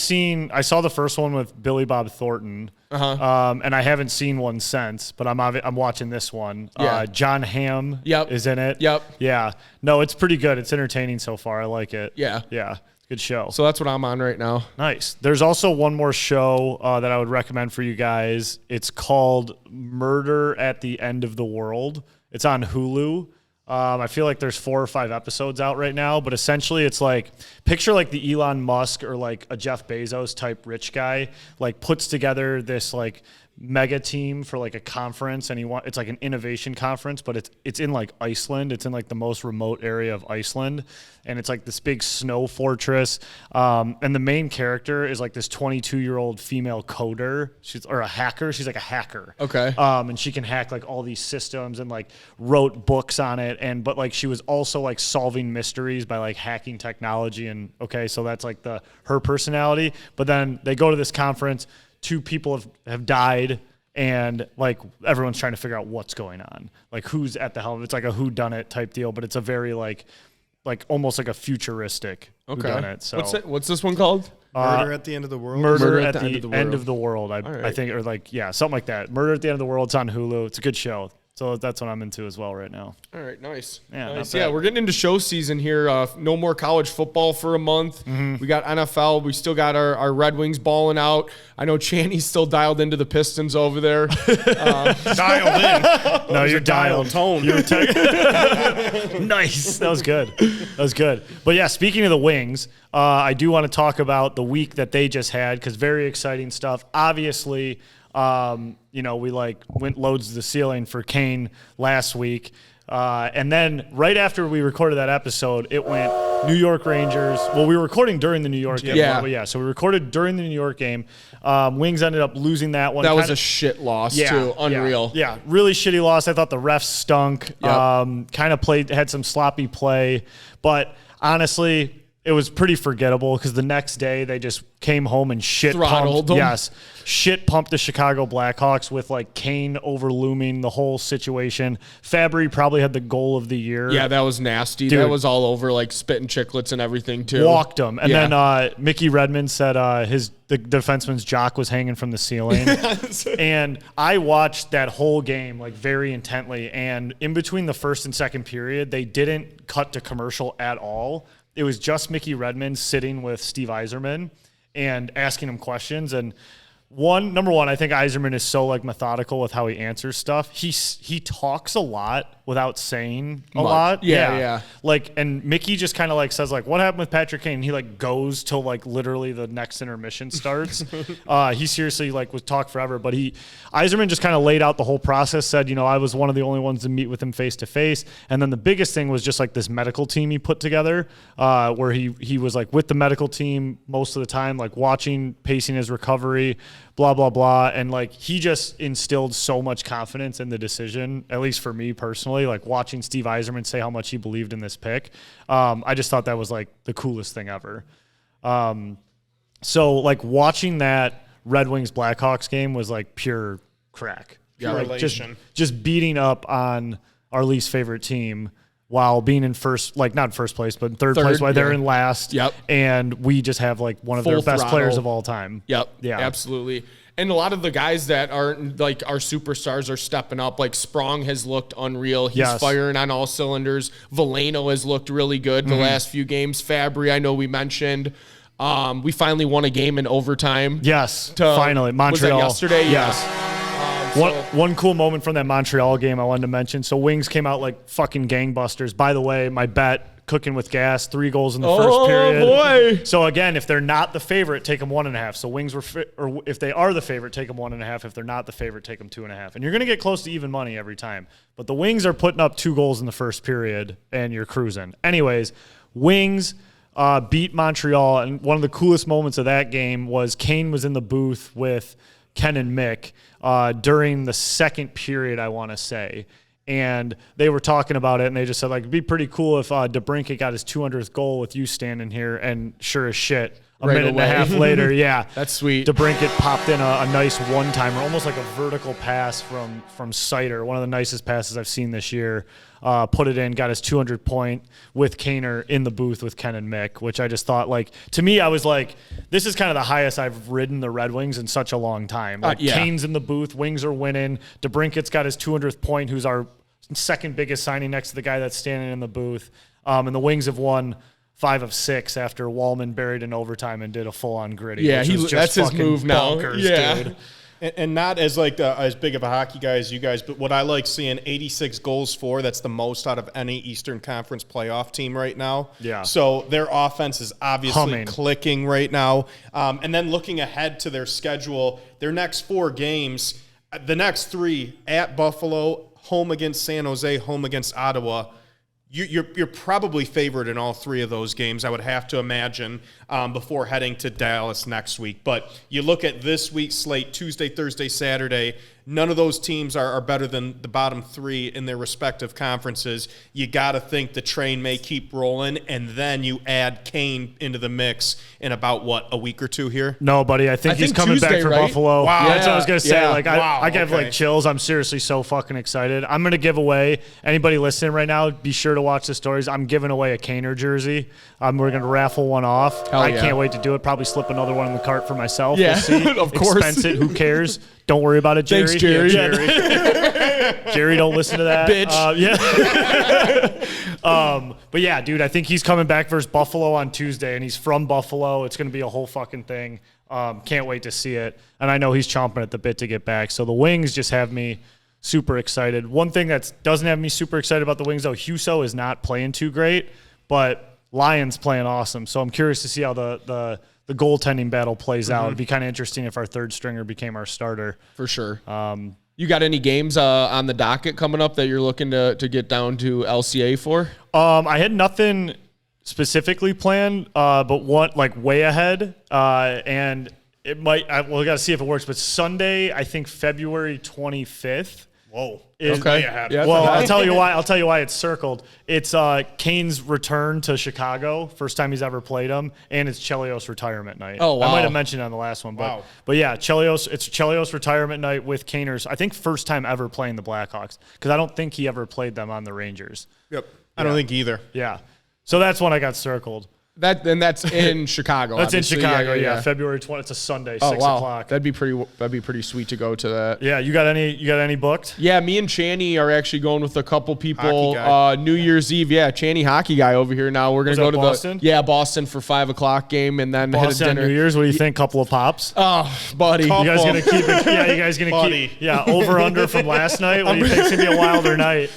saw the first one with Billy Bob Thornton, and I haven't seen one since. But I'm watching this one. Yeah. John Hamm is in it. Yep. Yeah. No, it's pretty good. It's entertaining so far. I like it. Yeah. Yeah. Good show. So that's what I'm on right now. Nice. There's also one more show that I would recommend for you guys. It's called Murder at the End of the World. It's on Hulu. I feel like there's 4 or 5 episodes out right now, but essentially it's like, picture like the Elon Musk or like a Jeff Bezos type rich guy, like puts together this like mega team for like a conference, and it's like an innovation conference, but it's in like Iceland. It's in like the most remote area of Iceland, and it's like this big snow fortress. And the main character is like this 22-year-old female coder. She's a hacker. She's like a hacker. Okay. And she can hack like all these systems and like wrote books on it. But like she was also like solving mysteries by like hacking technology. And so that's like her personality. But then they go to this conference. 2 people have died, and like everyone's trying to figure out what's going on, like who's at the helm. It's like a whodunit type deal, but it's a very like almost like a futuristic whodunit. So what's this one called? Murder at the End of the World. Murder at the End of the World. I think, or like something like that. Murder at the End of the World. It's on Hulu. It's a good show. So that's what I'm into as well right now. All right, nice. Yeah, nice. not bad. Yeah, we're getting into show season here. No more college football for a month. Mm-hmm. We got NFL. We still got our Red Wings balling out. I know Channy's still dialed into the Pistons over there. Dialed in. No, you're dialed. Tone. Nice. That was good. That was good. But yeah, speaking of the Wings, I do want to talk about the week that they just had, because very exciting stuff. Obviously, we like went loads to the ceiling for Kane last week. And then right after we recorded that episode, it went New York Rangers. Well, we were recording during the New York game. Yeah. So we recorded during the New York game. Wings ended up losing that one. That was a shit loss too. Unreal. Yeah. Really shitty loss. I thought the refs stunk. Yep. Kind of had some sloppy play. But honestly, it was pretty forgettable, because the next day they just came home and Throttled them. Yes, pumped the Chicago Blackhawks with like Kane overlooming the whole situation. Fabry probably had the goal of the year. Yeah, that was nasty. Dude. That was all over like spitting chiclets and everything too. Walked him. And then Mickey Redmond said the defenseman's jock was hanging from the ceiling. And I watched that whole game like very intently. And in between the first and second period, they didn't cut to commercial at all. It was just Mickey Redmond sitting with Steve Yzerman and asking him questions. And number one, I think Yzerman is so like methodical with how he answers stuff. He talks a lot without saying a lot. Yeah. Like, and Mickey just kind of like says like, what happened with Patrick Kane? He like goes till like literally the next intermission starts. He seriously like would talk forever, but Yzerman just kind of laid out the whole process, said, I was one of the only ones to meet with him face to face. And then the biggest thing was just like this medical team he put together, where he was like with the medical team most of the time, like watching, pacing his recovery, blah, blah, blah. And like, he just instilled so much confidence in the decision, at least for me personally, like watching Steve Yzerman say how much he believed in this pick. I just thought that was like the coolest thing ever. So like watching that Red Wings Blackhawks game was like pure crack. Pure like elation. just beating up on our least favorite team while being in first, like not first place, but third place while they're in last. Yep. And we just have like one of Full their best throttle. players of all time. Yep. Yeah. Absolutely. And a lot of the guys that aren't like our superstars are stepping up. Like Sprong has looked unreal. He's firing on all cylinders. Veleno has looked really good the last few games. Fabry, I know we mentioned. We finally won a game in overtime. Yes. Finally. Montreal. Was that yesterday? Yes. Yeah. One cool moment from that Montreal game I wanted to mention. So Wings came out like fucking gangbusters. By the way, my bet, Cooking with Gas, 3 goals in the first period. Oh, boy. So again, if they're not the favorite, take them 1.5. So Wings or if they are the favorite, take them 1.5. If they're not the favorite, take them 2.5. And you're going to get close to even money every time. But the Wings are putting up 2 goals in the first period, and you're cruising. Anyways, Wings beat Montreal, and one of the coolest moments of that game was Kane was in the booth with Ken and Mick during the second period, I want to say. and they were talking about it, and they just said, like, it'd be pretty cool if DeBrincat got his 200th goal with you standing here, and sure as shit, a minute and a half later, That's sweet. DeBrincat popped in a nice one-timer, almost like a vertical pass from Sider, one of the nicest passes I've seen this year. Put it in, got his 200 point with Kaner in the booth with Ken and Mick, which I just thought, like, to me, I was like, this is kind of the highest I've ridden the Red Wings in such a long time. Like, Kane's in the booth, Wings are winning. DeBrincat's got his 200th point, who's our second biggest signing next to the guy that's standing in the booth. And the Wings have won 5 of 6 after Wallman buried in overtime and did a full-on gritty. Yeah, which was just that's his move now. Bonkers, dude. And not as like as big of a hockey guy as you guys, but what I like seeing 86 goals for, that's the most out of any Eastern Conference playoff team right now. Yeah. So their offense is obviously Humming. clicking right now. And then looking ahead to their schedule, their next 4 games, the next 3 at Buffalo, home against San Jose, home against Ottawa. You're probably favored in all 3 of those games, I would have to imagine, before heading to Dallas next week. But you look at this week's slate, Tuesday, Thursday, Saturday, none of those teams are better than the bottom 3 in their respective conferences. You got to think the train may keep rolling, and then you add Kane into the mix in about, a week or 2 here? No, buddy, I think he's coming Tuesday, back for right? Buffalo. Wow. That's what I was going to say. Yeah. Like, I get like chills. I'm seriously so fucking excited. I'm going to give away, anybody listening right now, be sure to watch the stories. I'm giving away a Kaner jersey. We're going to raffle one off. I can't wait to do it. Probably slip another one in the cart for myself. Yeah, we'll see. of course. Expense it. Who cares? Don't worry about it, Jerry. Thanks, Jerry. Yeah, Jerry. Jerry, don't listen to that. Bitch. But yeah, dude, I think he's coming back versus Buffalo on Tuesday, and he's from Buffalo. It's going to be a whole fucking thing. Can't wait to see it. And I know he's chomping at the bit to get back. So the Wings just have me super excited. One thing that doesn't have me super excited about the Wings, though, Husso is not playing too great, but Lyon's playing awesome. So I'm curious to see how the goaltending battle plays out. It'd be kind of interesting if our third stringer became our starter. For sure. You got any games on the docket coming up that you're looking to get down to LCA for? I had nothing specifically planned, but one like way ahead, and it might. We got to see if it works. But Sunday, I think February 25th. Whoa. Okay. Yeah, Well, I'll tell you why. I'll tell you why it's circled. It's Kane's return to Chicago, first time he's ever played him, and it's Chelios retirement night. Oh, wow. I might have mentioned it on the last one, but yeah, Chelios. It's Chelios retirement night with Kaner's. I think first time ever playing the Blackhawks, because I don't think he ever played them on the Rangers. Yep. I don't think either. Yeah, so that's when I got circled. That's in Chicago. That's obviously. in Chicago. Yeah, February 20th. It's a Sunday, 6 o'clock. That'd be pretty sweet to go to that. Yeah, you got any booked? Yeah, me and Channy are actually going with a couple people. Hockey guy. New Year's Eve. Yeah, Channy hockey guy over here now. We're gonna go to Boston? Boston for 5 o'clock game, and then Boston hit a on dinner. New Year's. What do you think? Couple of pops. Oh, buddy. You guys gonna keep it? Yeah, you guys gonna Buddy. keep? Yeah, over under from last night. What do you think's gonna be a wilder night?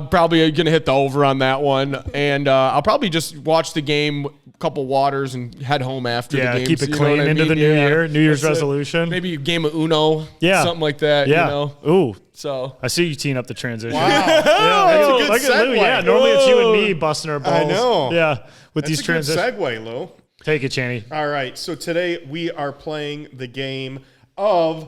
Probably gonna hit the over on that one, and I'll probably just watch the game, couple waters, and head home after the game. Keep it You know clean what I into mean? the new Yeah. year, New Year's That's it. resolution. Maybe a game of Uno. Yeah. Something like that. Yeah. You know. Ooh, So I see you teeing up the transition. Wow. Yeah, That's a good look at Lou. segue. Yeah, normally it's you and me busting our balls. I know. Yeah, with That's these a good transitions. segue, Lou. Take it, Channy. All right, so today we are playing the game of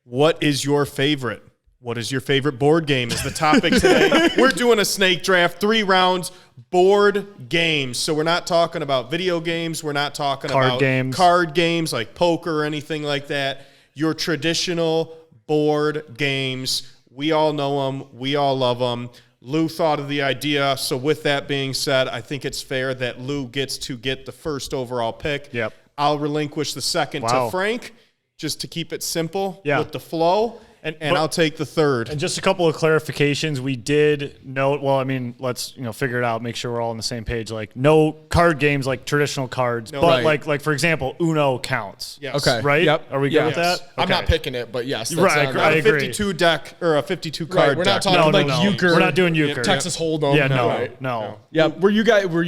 what is your favorite? What is your favorite board game is the topic today. We're doing a snake draft, 3 rounds, board games. So we're not talking about video games. We're not talking about card games like poker or anything like that. Your traditional board games. We all know them. We all love them. Lou thought of the idea. So with that being said, I think it's fair that Lou gets to get the first overall pick. Yep. I'll relinquish the second to Frank just to keep it simple with the flow. And I'll take the third. And just a couple of clarifications. We did note, well, I mean, let's figure it out, make sure we're all on the same page. Like no card games like traditional cards, but like for example, Uno counts. Yes. okay. Right? Yep. Are we good with that? I'm Okay. not picking it, but yes. That's Right, on I there. A agree. 52 deck or a 52 card Right, we're not deck. talking No, like no. euchre. We're not doing euchre. Texas Hold'em. Yeah, no. Yeah, were you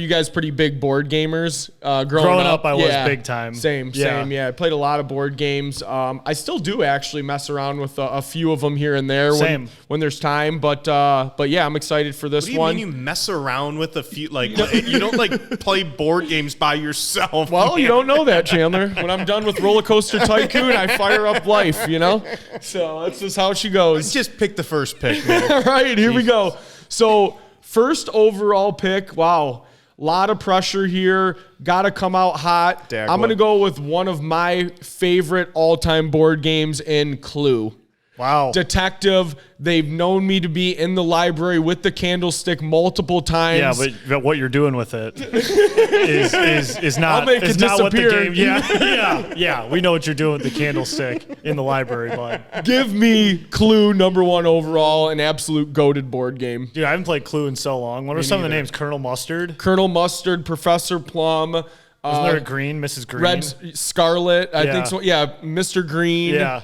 guys pretty big board gamers growing up? I was big time. Same. Yeah, I played a lot of board games. I still do actually mess around with a few of them here and there when there's time. But yeah, I'm excited for this What do you one. mean you mess around with a few? Like you don't like play board games by yourself. Well, man. you don't know that, Chandler. When I'm done with Roller Coaster Tycoon, I fire up life, So that's just how she goes. Just pick the first pick, man. All right, here we go. So first overall pick, wow. A lot of pressure here. Got to come out hot. Dagwood. I'm going to go with one of my favorite all-time board games in Clue. Wow. Detective. They've known me to be in the library with the candlestick multiple times. Yeah, but what you're doing with it is not, I'll make it not what the disappear. game. Yeah. We know what you're doing with the candlestick in the library, bud. Give me Clue #1 overall, an absolute goated board game. Dude, I haven't played Clue in so long. What are some of the names? Colonel Mustard? Colonel Mustard, Professor Plum. Wasn't there a Green, Mrs. Green? Red Scarlet, I think so. Yeah, Mr. Green. Yeah.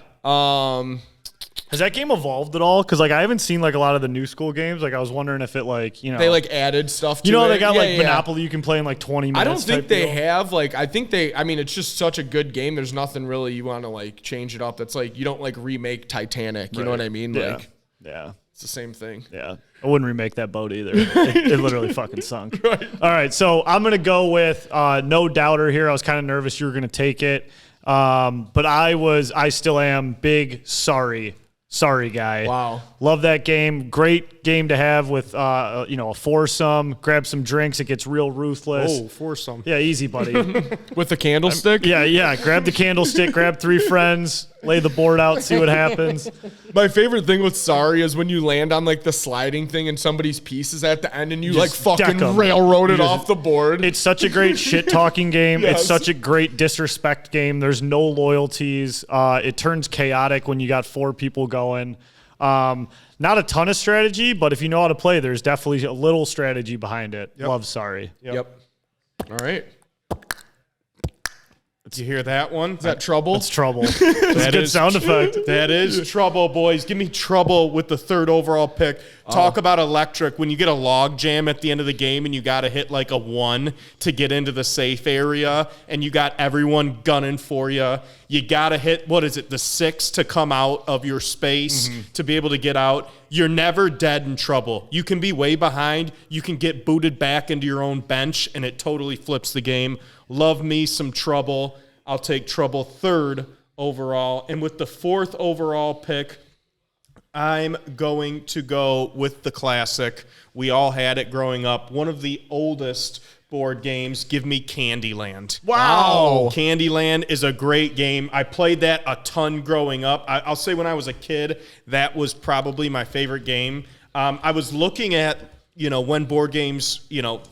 Has that game evolved at all? Because I haven't seen a lot of the new school games. I was wondering if it they added stuff to it. They got Monopoly you can play in 20 minutes. I don't think they have I think it's just such a good game. There's nothing really you want to change it up. That's you don't remake Titanic. You know what I mean? Yeah. It's the same thing. Yeah. I wouldn't remake that boat either. It literally fucking sunk. Right. All right. So I'm going to go with no doubter here. I was kind of nervous you were going to take it. But I still am big sorry guy. Wow. Love that game. Great game to have with a foursome. Grab some drinks. It gets real ruthless. Oh, foursome. Yeah, easy, buddy. With the candlestick? Yeah. Grab the candlestick, grab 3 friends, lay the board out, see what happens. My favorite thing with Sorry is when you land on the sliding thing and somebody's piece is at the end and you fucking railroad it off the board. It's such a great shit talking game. Yes. It's such a great disrespect game. There's no loyalties. It turns chaotic when you got 4 people going. Not a ton of strategy, but if you know how to play, there's definitely a little strategy behind it. Yep. Love Sorry. Yep. All right. Did you hear that one? Is that trouble? It's trouble. That's a good sound effect. That is trouble, boys. Give me trouble with the 3rd overall pick. Talk about electric. When you get a log jam at the end of the game and you got to hit a 1 to get into the safe area and you got everyone gunning for you. You got to hit, the 6 to come out of your space to be able to get out. You're never dead in trouble. You can be way behind. You can get booted back into your own bench and it totally flips the game. Love me some trouble. I'll take trouble 3rd overall. And with the 4th overall pick, I'm going to go with the classic. We all had it growing up. One of the oldest board games. Give me Candyland. Wow. Candyland is a great game. I played that a ton growing up. I'll say when I was a kid, that was probably my favorite game. I was looking at, when board games,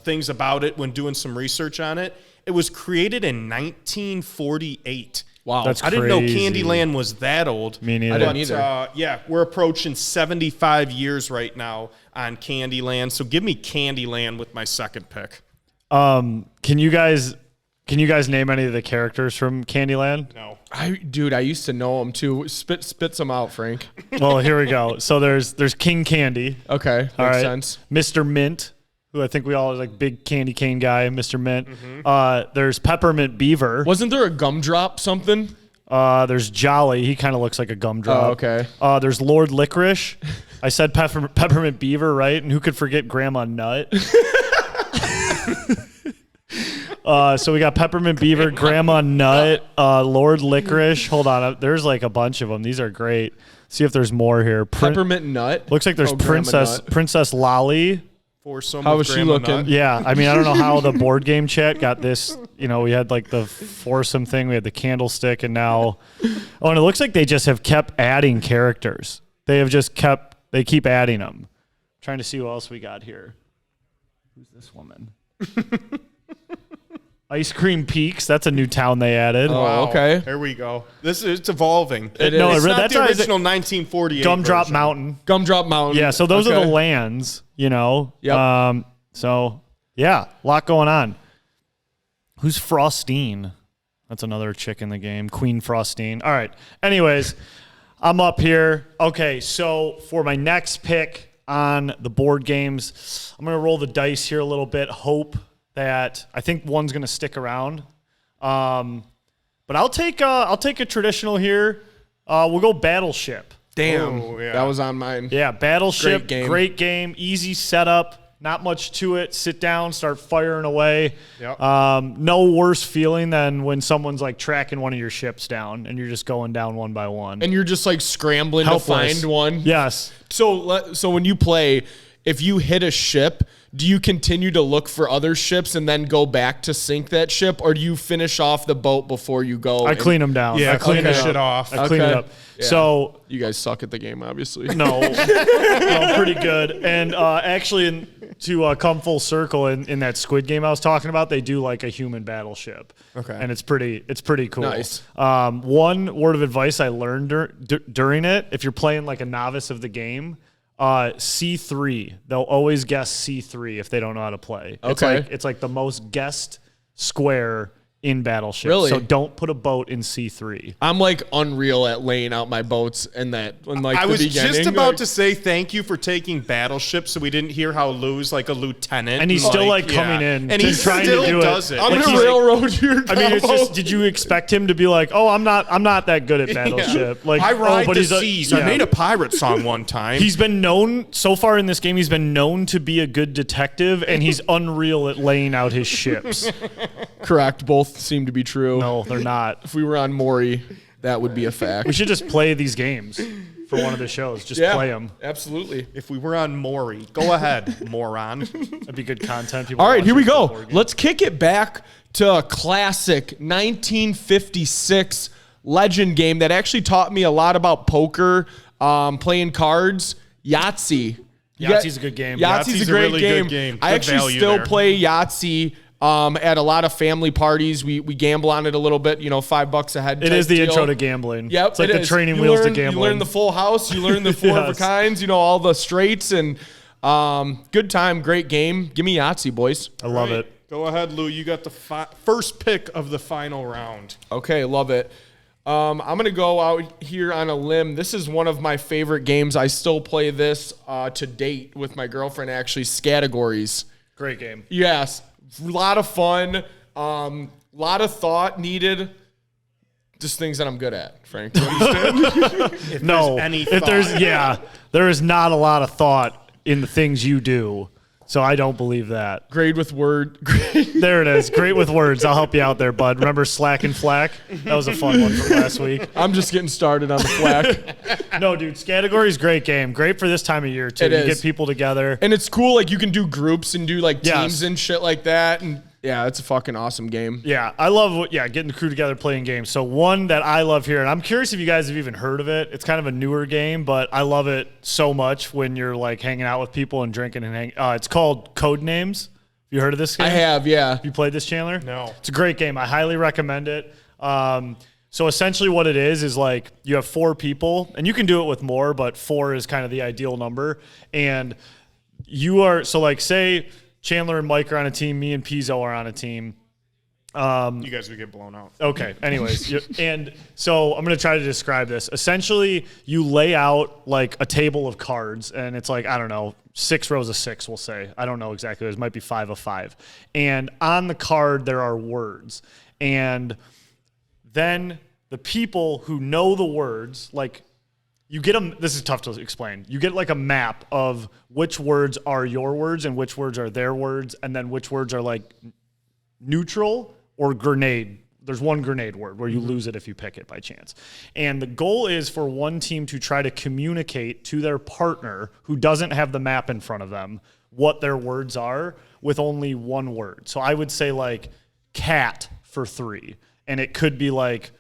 things about it, when doing some research on it. It was created in 1948. Wow. That's I didn't know crazy. Candyland was that old. Me neither. I didn't either. Yeah, we're approaching 75 years right now on Candyland. So give me Candyland with my 2nd pick. Can you guys name any of the characters from Candyland? No. I used to know them too. Spit some out, Frank. Well, here we go. So there's King Candy. Okay. All Makes right. sense. Mr. Mint, who I think we all big candy cane guy, Mr. Mint. There's Peppermint Beaver. Wasn't there a gumdrop something? There's Jolly. He kind of looks like a gumdrop. Oh, okay. There's Lord Licorice. I said Peppermint Beaver, right? And who could forget Grandma Nut? So we got Peppermint Beaver, Grandma Nut, Lord Licorice. Hold on. There's a bunch of them. These are great. See if there's more here. Peppermint Nut. Looks like there's Grandma Nut. Princess Lolly. Foursome. How was she looking? Yeah, I don't know how the board game chat got this. We had the foursome thing, we had the candlestick, and now, and it looks like they just have kept adding characters. They keep adding them. Trying to see who else we got here. Who's this woman? Ice Cream Peaks. That's a new town they added. Oh, Wow. okay. There we go. It's evolving. It No, is. It's not that's the how original 1948 Gumdrop version. Mountain. Gumdrop Mountain. Yeah, so those are Okay. the lands. Yep. So yeah, a lot going on. Who's Frostine? That's another chick in the game. Queen Frostine. All right. Anyways, I'm up here. Okay, so for my next pick on the board games, I'm gonna roll the dice here a little bit. Hope that I think one's gonna stick around. But I'll take a traditional here. We'll go Battleship Damn, Oh, yeah. that was on mine. Yeah, Battleship, Great game. easy setup, not much to it. Sit down, start firing away. Yep. No worse feeling than when someone's like tracking one of your ships down and you're just going down one by one. And you're just like scrambling Helpless. to find one. Yes. So when you play, if you hit a ship, do you continue to look for other ships and then go back to sink that ship, or do you finish off the boat before you go? I clean them down. Yeah, I clean clean the it shit up. off. I clean it up. Yeah. So You guys suck at the game, obviously. no, pretty good. And actually, to come full circle in that Squid Game I was talking about, they do like a human battleship. Okay. And it's pretty cool. Nice. One word of advice I learned during it: if you're playing like a novice of the game, C3. They'll always guess C3 if they don't know how to play. Okay. It's like the most guessed square in Battleship. Really? So don't put a boat in C3. I'm like unreal at laying out my boats and that when like I the was beginning, just about like, to say thank you for taking Battleship, so we didn't hear how Lou's like a lieutenant, And he's still like coming in and to he trying still to do does it. it. I'm Like, gonna he's- railroad your I mean, it's combo. just, did you expect him to be like, oh, I'm not that good at Battleship. Like, I ride but the he's a- seas. I yeah. made a pirate song one time. He's been known so far in this game. He's been known to be a good detective, and he's unreal at laying out his ships. Correct. Both seem to be true. No, they're not. If we were on Maury, that would be a fact. We should just play these games for one of the shows. Just play them. Absolutely. if we were on Maury, go ahead, moron. That'd be good content. People All right, watch here we this go. before game. Let's kick it back to a classic 1956 legend game that actually taught me a lot about poker, playing cards, Yahtzee. Yahtzee's a good game. Yahtzee's a great really game. good game. I Good actually value still there. play Yahtzee at a lot of family parties. We gamble on it a little bit, $5 a head. It type is the deal. intro to gambling. Yep, It's like it the is. training You wheels to learn- gambling. You learn the full house. You learn the four of a Yes. kinds. All the straights and good time, great game. Give me Yahtzee, boys. I love Right. it. Go ahead, Lou. You got the first pick of the final round. Okay, love it. I'm going to go out here on a limb. This is one of my favorite games. I still play this to date with my girlfriend, actually, Categories. Great game. Yes, a lot of fun, lot of thought needed. Just things that I'm good at, Frank. You understand? No, any if there's thought. there is not a lot of thought in the things you do. So I don't believe that. Grade with word. There it is. Great with words. I'll help you out there, bud. Remember Slack and Flack? That was a fun one from last week. I'm just getting started on the flack. No, dude, Categories great game. Great for this time of year too. It You is. get people together. And it's cool, like you can do groups and do like Yes. teams and shit like that. And yeah, it's a fucking awesome game. Yeah, I love getting the crew together playing games. So one that I love here, and I'm curious if you guys have even heard of it. It's kind of a newer game, but I love it so much when you're like hanging out with people and drinking and hanging. It's called Codenames. You heard of this game? I have, yeah. You played this, Chandler? No. It's a great game. I highly recommend it. So essentially what it is like you have 4 people, and you can do it with more, but 4 is kind of the ideal number. And you are, so like say Chandler and Mike are on a team, me and Pizzo are on a team. You guys would get blown out. Okay. Anyways, and so I'm going to try to describe this. Essentially, you lay out like a table of cards, and it's like, I don't know, 6 rows of 6, we'll say. I don't know exactly. It might be 5 of 5. And on the card, there are words. And then the people who know the words, like, you get them. This is tough to explain. You get like a map of which words are your words and which words are their words, and then which words are like neutral or grenade. There's one grenade word where you lose it if you pick it by chance. And the goal is for one team to try to communicate to their partner who doesn't have the map in front of them what their words are with only one word. So I would say like cat for 3, and it could be like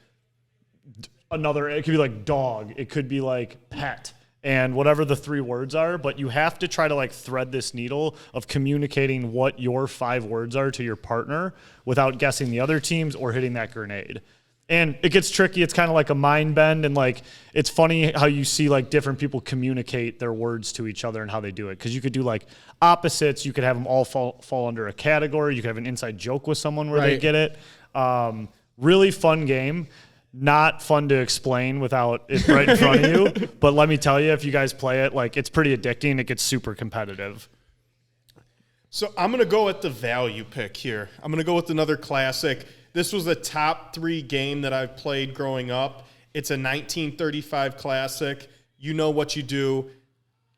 it could be like dog, it could be like pet, and whatever the 3 words are, but you have to try to like thread this needle of communicating what your 5 words are to your partner without guessing the other teams or hitting that grenade. And it gets tricky. It's kind of like a mind bend, and like it's funny how you see like different people communicate their words to each other and how they do it. Because you could do like opposites. You could have them all fall under a category. You could have an inside joke with someone where they Right. get it. Really fun game. Not fun to explain without it right in front of you. But let me tell you, if you guys play it, like it's pretty addicting. It gets super competitive. So I'm going to go at the value pick here. I'm going to go with another classic. This was a top 3 game that I've played growing up. It's a 1935 classic. you know what you do.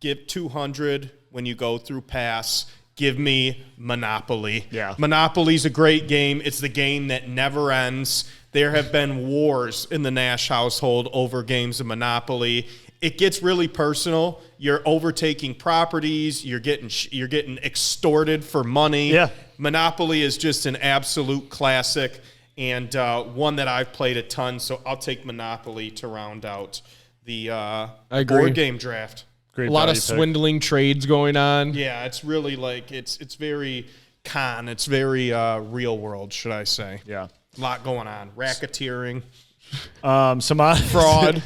Give 200 when you go through pass. Give me Monopoly. Yeah. Monopoly's a great game. It's the game that never ends. There have been wars in the Nash household over games of Monopoly. It gets really personal. You're overtaking properties. You're getting extorted for money. Yeah. Monopoly is just an absolute classic and one that I've played a ton. So I'll take Monopoly to round out the board game draft. Great A lot of value pick. swindling trades going on. Yeah, it's really like it's very it's very real world, should I say? Yeah. A lot going on. Racketeering. Some fraud.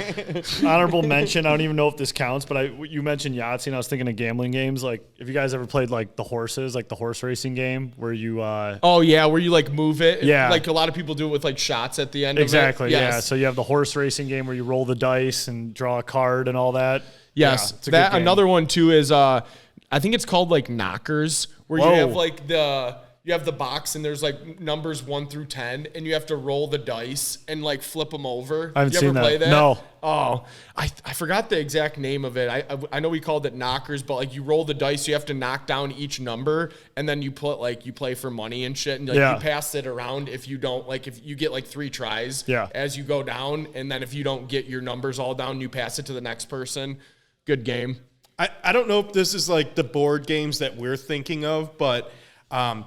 Honorable mention. I don't even know if this counts, but you mentioned Yahtzee, and I was thinking of gambling games. Like, have you guys ever played like the horses, like the horse racing game, where you? Oh yeah, where you like move it. Yeah. Like a lot of people do it with like shots at the end. Exactly. Of it. Yeah. Yes. So you have the horse racing game where you roll the dice and draw a card and all that. Yes. Yeah, it's a good game. Another one too is I think it's called like knockers, where Whoa. you have like you have the box and there's like numbers 1 through 10 and you have to roll the dice and like flip them over. I haven't you seen ever that. play that? No. Oh, I forgot the exact name of it. I know we called it knockers, but like you roll the dice, you have to knock down each number and then you play for money and shit. And like Yeah. you pass it around if you don't, like if you get like 3 tries Yeah. as you go down. And then if you don't get your numbers all down, you pass it to the next person. Good game. I don't know if this is like the board games that we're thinking of, but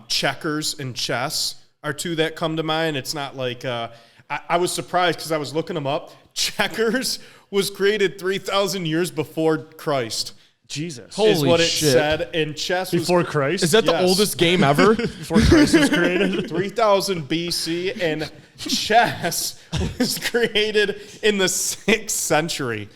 checkers and chess are two that come to mind. It's not like I was surprised because I was looking them up. Checkers was created 3,000 years before Christ. Jesus. Is Holy what it shit. said. And chess was Before Christ? Is that the Yes. oldest game ever? Before Christ was created? 3000 BC, and chess was created in the 6th century.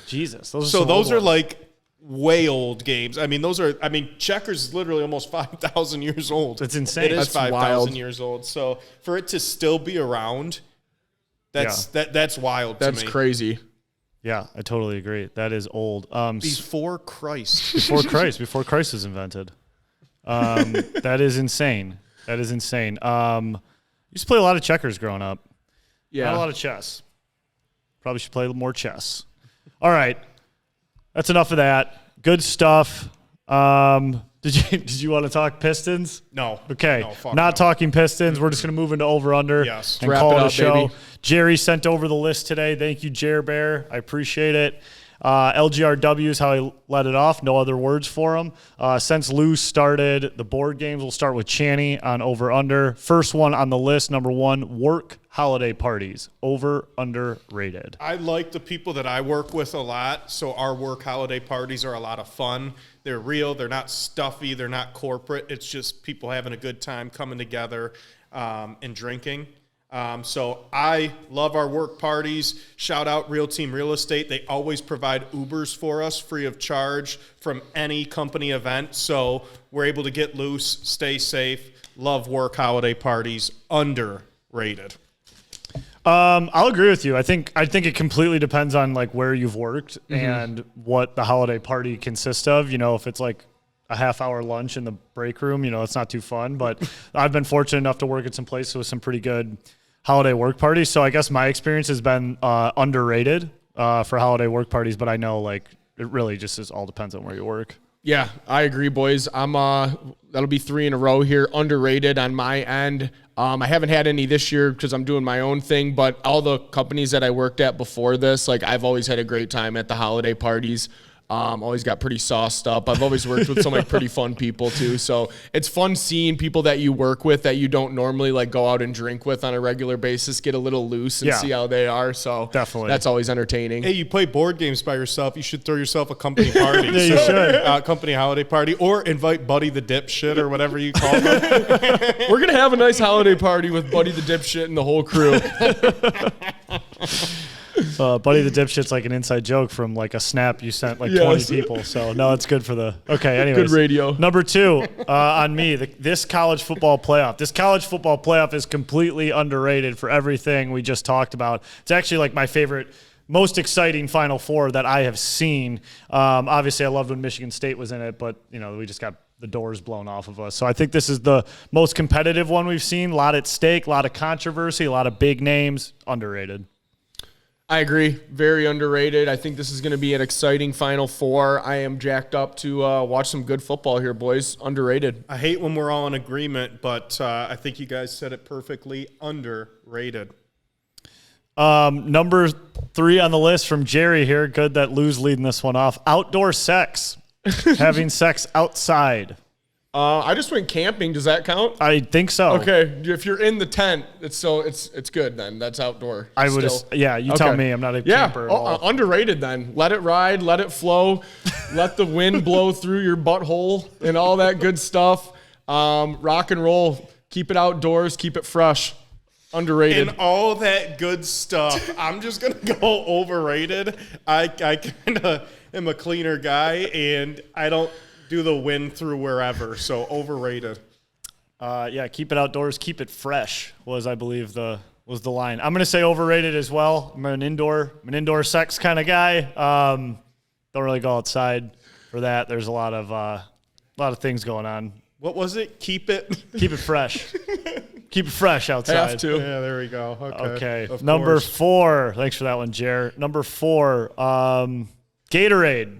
Jesus. Those are So some those old are ones. like way old games. I mean, checkers is literally almost 5,000 years old. That's insane. It is That's 5,000 wild. years old. So for it to still be around, that's wild to me. That's crazy. Yeah, I totally agree. That is old. Before Christ. Before Christ was invented. That is insane. That is insane. Used to play a lot of checkers growing up. Yeah. Not a lot of chess. Probably should play more chess. All right. That's enough of that. Good stuff. Did you want to talk Pistons? No. Okay. No, fuck Not no. talking Pistons. We're just going to move into over-under Yes. and Wrap call it it a up, show. baby. Jerry sent over the list today. Thank you, Jer Bear. I appreciate it. LGRW is how I let it off. No other words for them. Since Lou started the board games, we'll start with Channy on over-under. First one on the list, number 1, work holiday parties. Over, underrated. I like the people that I work with a lot, so our work holiday parties are a lot of fun. They're real. They're not stuffy. They're not corporate. It's just people having a good time, coming together and drinking. So I love our work parties. Shout out Real Team Real Estate. They always provide Ubers for us free of charge from any company event. So we're able to get loose, stay safe. Love work holiday parties. Underrated. I'll agree with you. I think it completely depends on like where you've worked and what the holiday party consists of. You know, if it's like a half-hour lunch in the break room, you know, it's not too fun. But I've been fortunate enough to work at some places with some pretty good holiday work parties. So I guess my experience has been underrated for holiday work parties. But I know like it really just all depends on where you work. Yeah, I agree, boys. I'm that'll be 3 in a row here. Underrated on my end. I haven't had any this year because I'm doing my own thing, but all the companies that I worked at before this, like I've always had a great time at the holiday parties. Always got pretty sauced up. I've always worked with some like pretty fun people too. So it's fun seeing people that you work with that you don't normally like go out and drink with on a regular basis, get a little loose and Yeah. see how they are. So Definitely. that's always entertaining. Hey, you play board games by yourself. You should throw yourself a company party. Yeah, you should. Company holiday party, or invite Buddy the Dipshit or whatever you call him. We're going to have a nice holiday party with Buddy the Dipshit and the whole crew. Buddy the Dipshit's like an inside joke from like a snap you sent like Yes. 20 people. So no, it's good for the okay. Anyways, Good radio. Number 2 on me, this college football playoff. This college football playoff is completely underrated for everything we just talked about. It's actually like my favorite, most exciting Final Four that I have seen. Obviously, I loved when Michigan State was in it, but you know we just got the doors blown off of us. So I think this is the most competitive one we've seen. A lot at stake, a lot of controversy, a lot of big names. Underrated. I agree. Very underrated. I think this is going to be an exciting Final Four. I am jacked up to watch some good football here, boys. Underrated. I hate when we're all in agreement, but I think you guys said it perfectly. Underrated. Number 3 on the list from Jerry here. Good that Lou's leading this one off. Outdoor sex. Having sex outside. I just went camping. Does that count? I think so. Okay, if you're in the tent, it's good then. That's outdoor. I would. You tell me. I'm not a camper at all. Underrated then. Let it ride. Let it flow. Let the wind blow through your butthole and all that good stuff. Rock and roll. Keep it outdoors. Keep it fresh. Underrated. And all that good stuff. I'm just going to go overrated. I kind of am a cleaner guy, and I don't do the wind through wherever, so overrated. Keep it outdoors, keep it fresh was, I believe, was the line. I'm going to say overrated as well. I'm an indoor sex kind of guy. Don't really go outside for that. There's a lot of things going on. What was it? Keep it fresh. Keep it fresh outside. Have to. Yeah, there we go. Okay. Number 4. Thanks for that one, Jer. Number 4, Gatorade.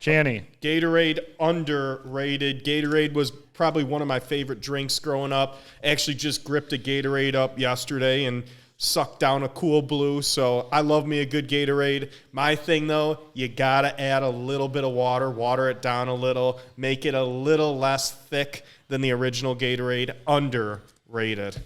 Channy. Gatorade, underrated. Gatorade was probably one of my favorite drinks growing up. Actually just gripped a Gatorade up yesterday and sucked down a Cool Blue. So I love me a good Gatorade. My thing, though, you got to add a little bit of water it down a little, make it a little less thick than the original Gatorade. Underrated.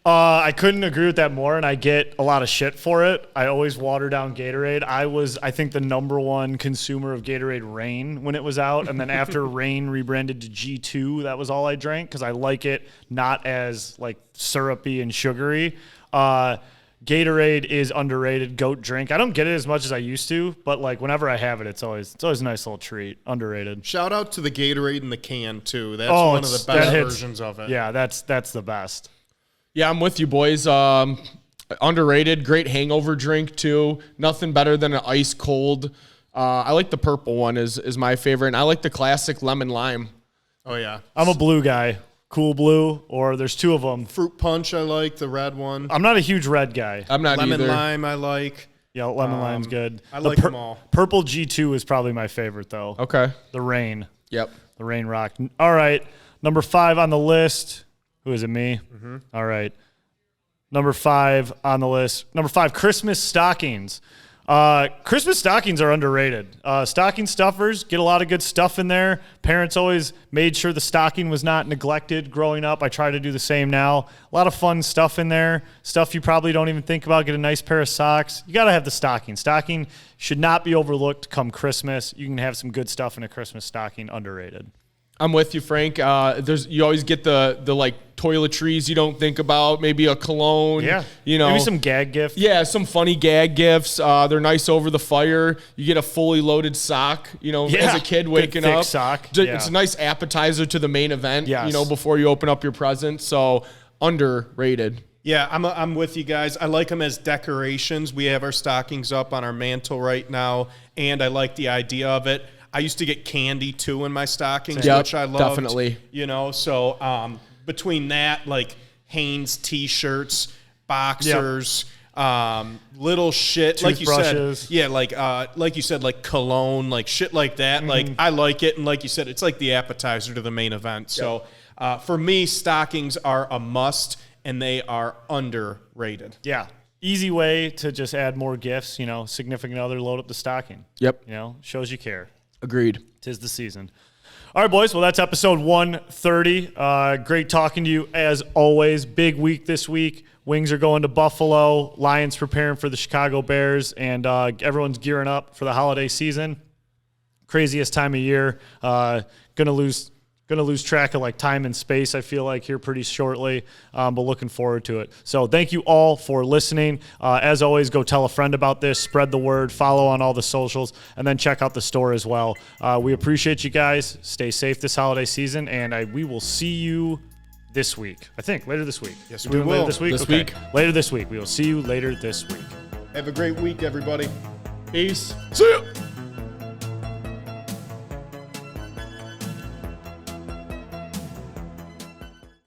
I couldn't agree with that more, and I get a lot of shit for it. I always water down Gatorade. I think, the number one consumer of Gatorade Reign when it was out, and then after Reign rebranded to G2, that was all I drank because I like it not as like syrupy and sugary. Gatorade is underrated. Goat drink. I don't get it as much as I used to, but like whenever I have it, it's always a nice little treat. Underrated. Shout out to the Gatorade in the can too. That's one of the best versions of it. Yeah, that's the best. Yeah, I'm with you, boys. Underrated. Great hangover drink, too. Nothing better than an ice cold. I like the purple one is my favorite, and I like the classic lemon lime. Oh, yeah. I'm a blue guy. Cool Blue, or there's 2 of them. Fruit Punch, I like. The red one. I'm not a huge red guy. I'm not Lemon either. Lime, I like. Yeah, lemon lime's good. I like them all. Purple G2 is probably my favorite, though. Okay. The Reign. Yep. The Reign Rock. All right. Number 5 on the list. Who is it, me? Mm-hmm. All right. Number 5 on the list. Number 5, Christmas stockings. Christmas stockings are underrated. Stocking stuffers get a lot of good stuff in there. Parents always made sure the stocking was not neglected growing up. I try to do the same now. A lot of fun stuff in there. Stuff you probably don't even think about. Get a nice pair of socks. You got to have the stocking. Stocking should not be overlooked come Christmas. You can have some good stuff in a Christmas stocking. Underrated. I'm with you, Frank. You always get the like toiletries you don't think about. Maybe a cologne. Yeah. Maybe some gag gifts. Yeah, some funny gag gifts. They're nice over the fire. You get a fully loaded sock. As a kid waking thick up. Sock. It's a nice appetizer to the main event. Yes. Before you open up your present. So underrated. Yeah, I'm with you guys. I like them as decorations. We have our stockings up on our mantle right now, and I like the idea of it. I used to get candy, too, in my stockings, which I loved. Definitely. So between that, like Hanes T-shirts, boxers, little shit. Like you said. Yeah, like you said, like cologne, like shit like that. Mm-hmm. Like, I like it. And like you said, it's like the appetizer to the main event. So for me, stockings are a must, and they are underrated. Yeah. Easy way to just add more gifts, significant other, load up the stocking. Yep. Shows you care. Agreed. 'Tis the season. All right, boys. Well, that's episode 130. Great talking to you as always. Big week this week. Wings are going to Buffalo. Lions preparing for the Chicago Bears, and everyone's gearing up for the holiday season. Craziest time of year. Gonna lose track of like time and space, I feel like, here pretty shortly, but looking forward to it. So thank you all for listening. As always, go tell a friend about this, spread the word, follow on all the socials, and then check out the store as well. We appreciate you guys. Stay safe this holiday season, and we will see you this week. I think later this week. Yes, we will. This week? This week. Later this week. We will see you later this week. Have a great week, everybody. Peace. See ya.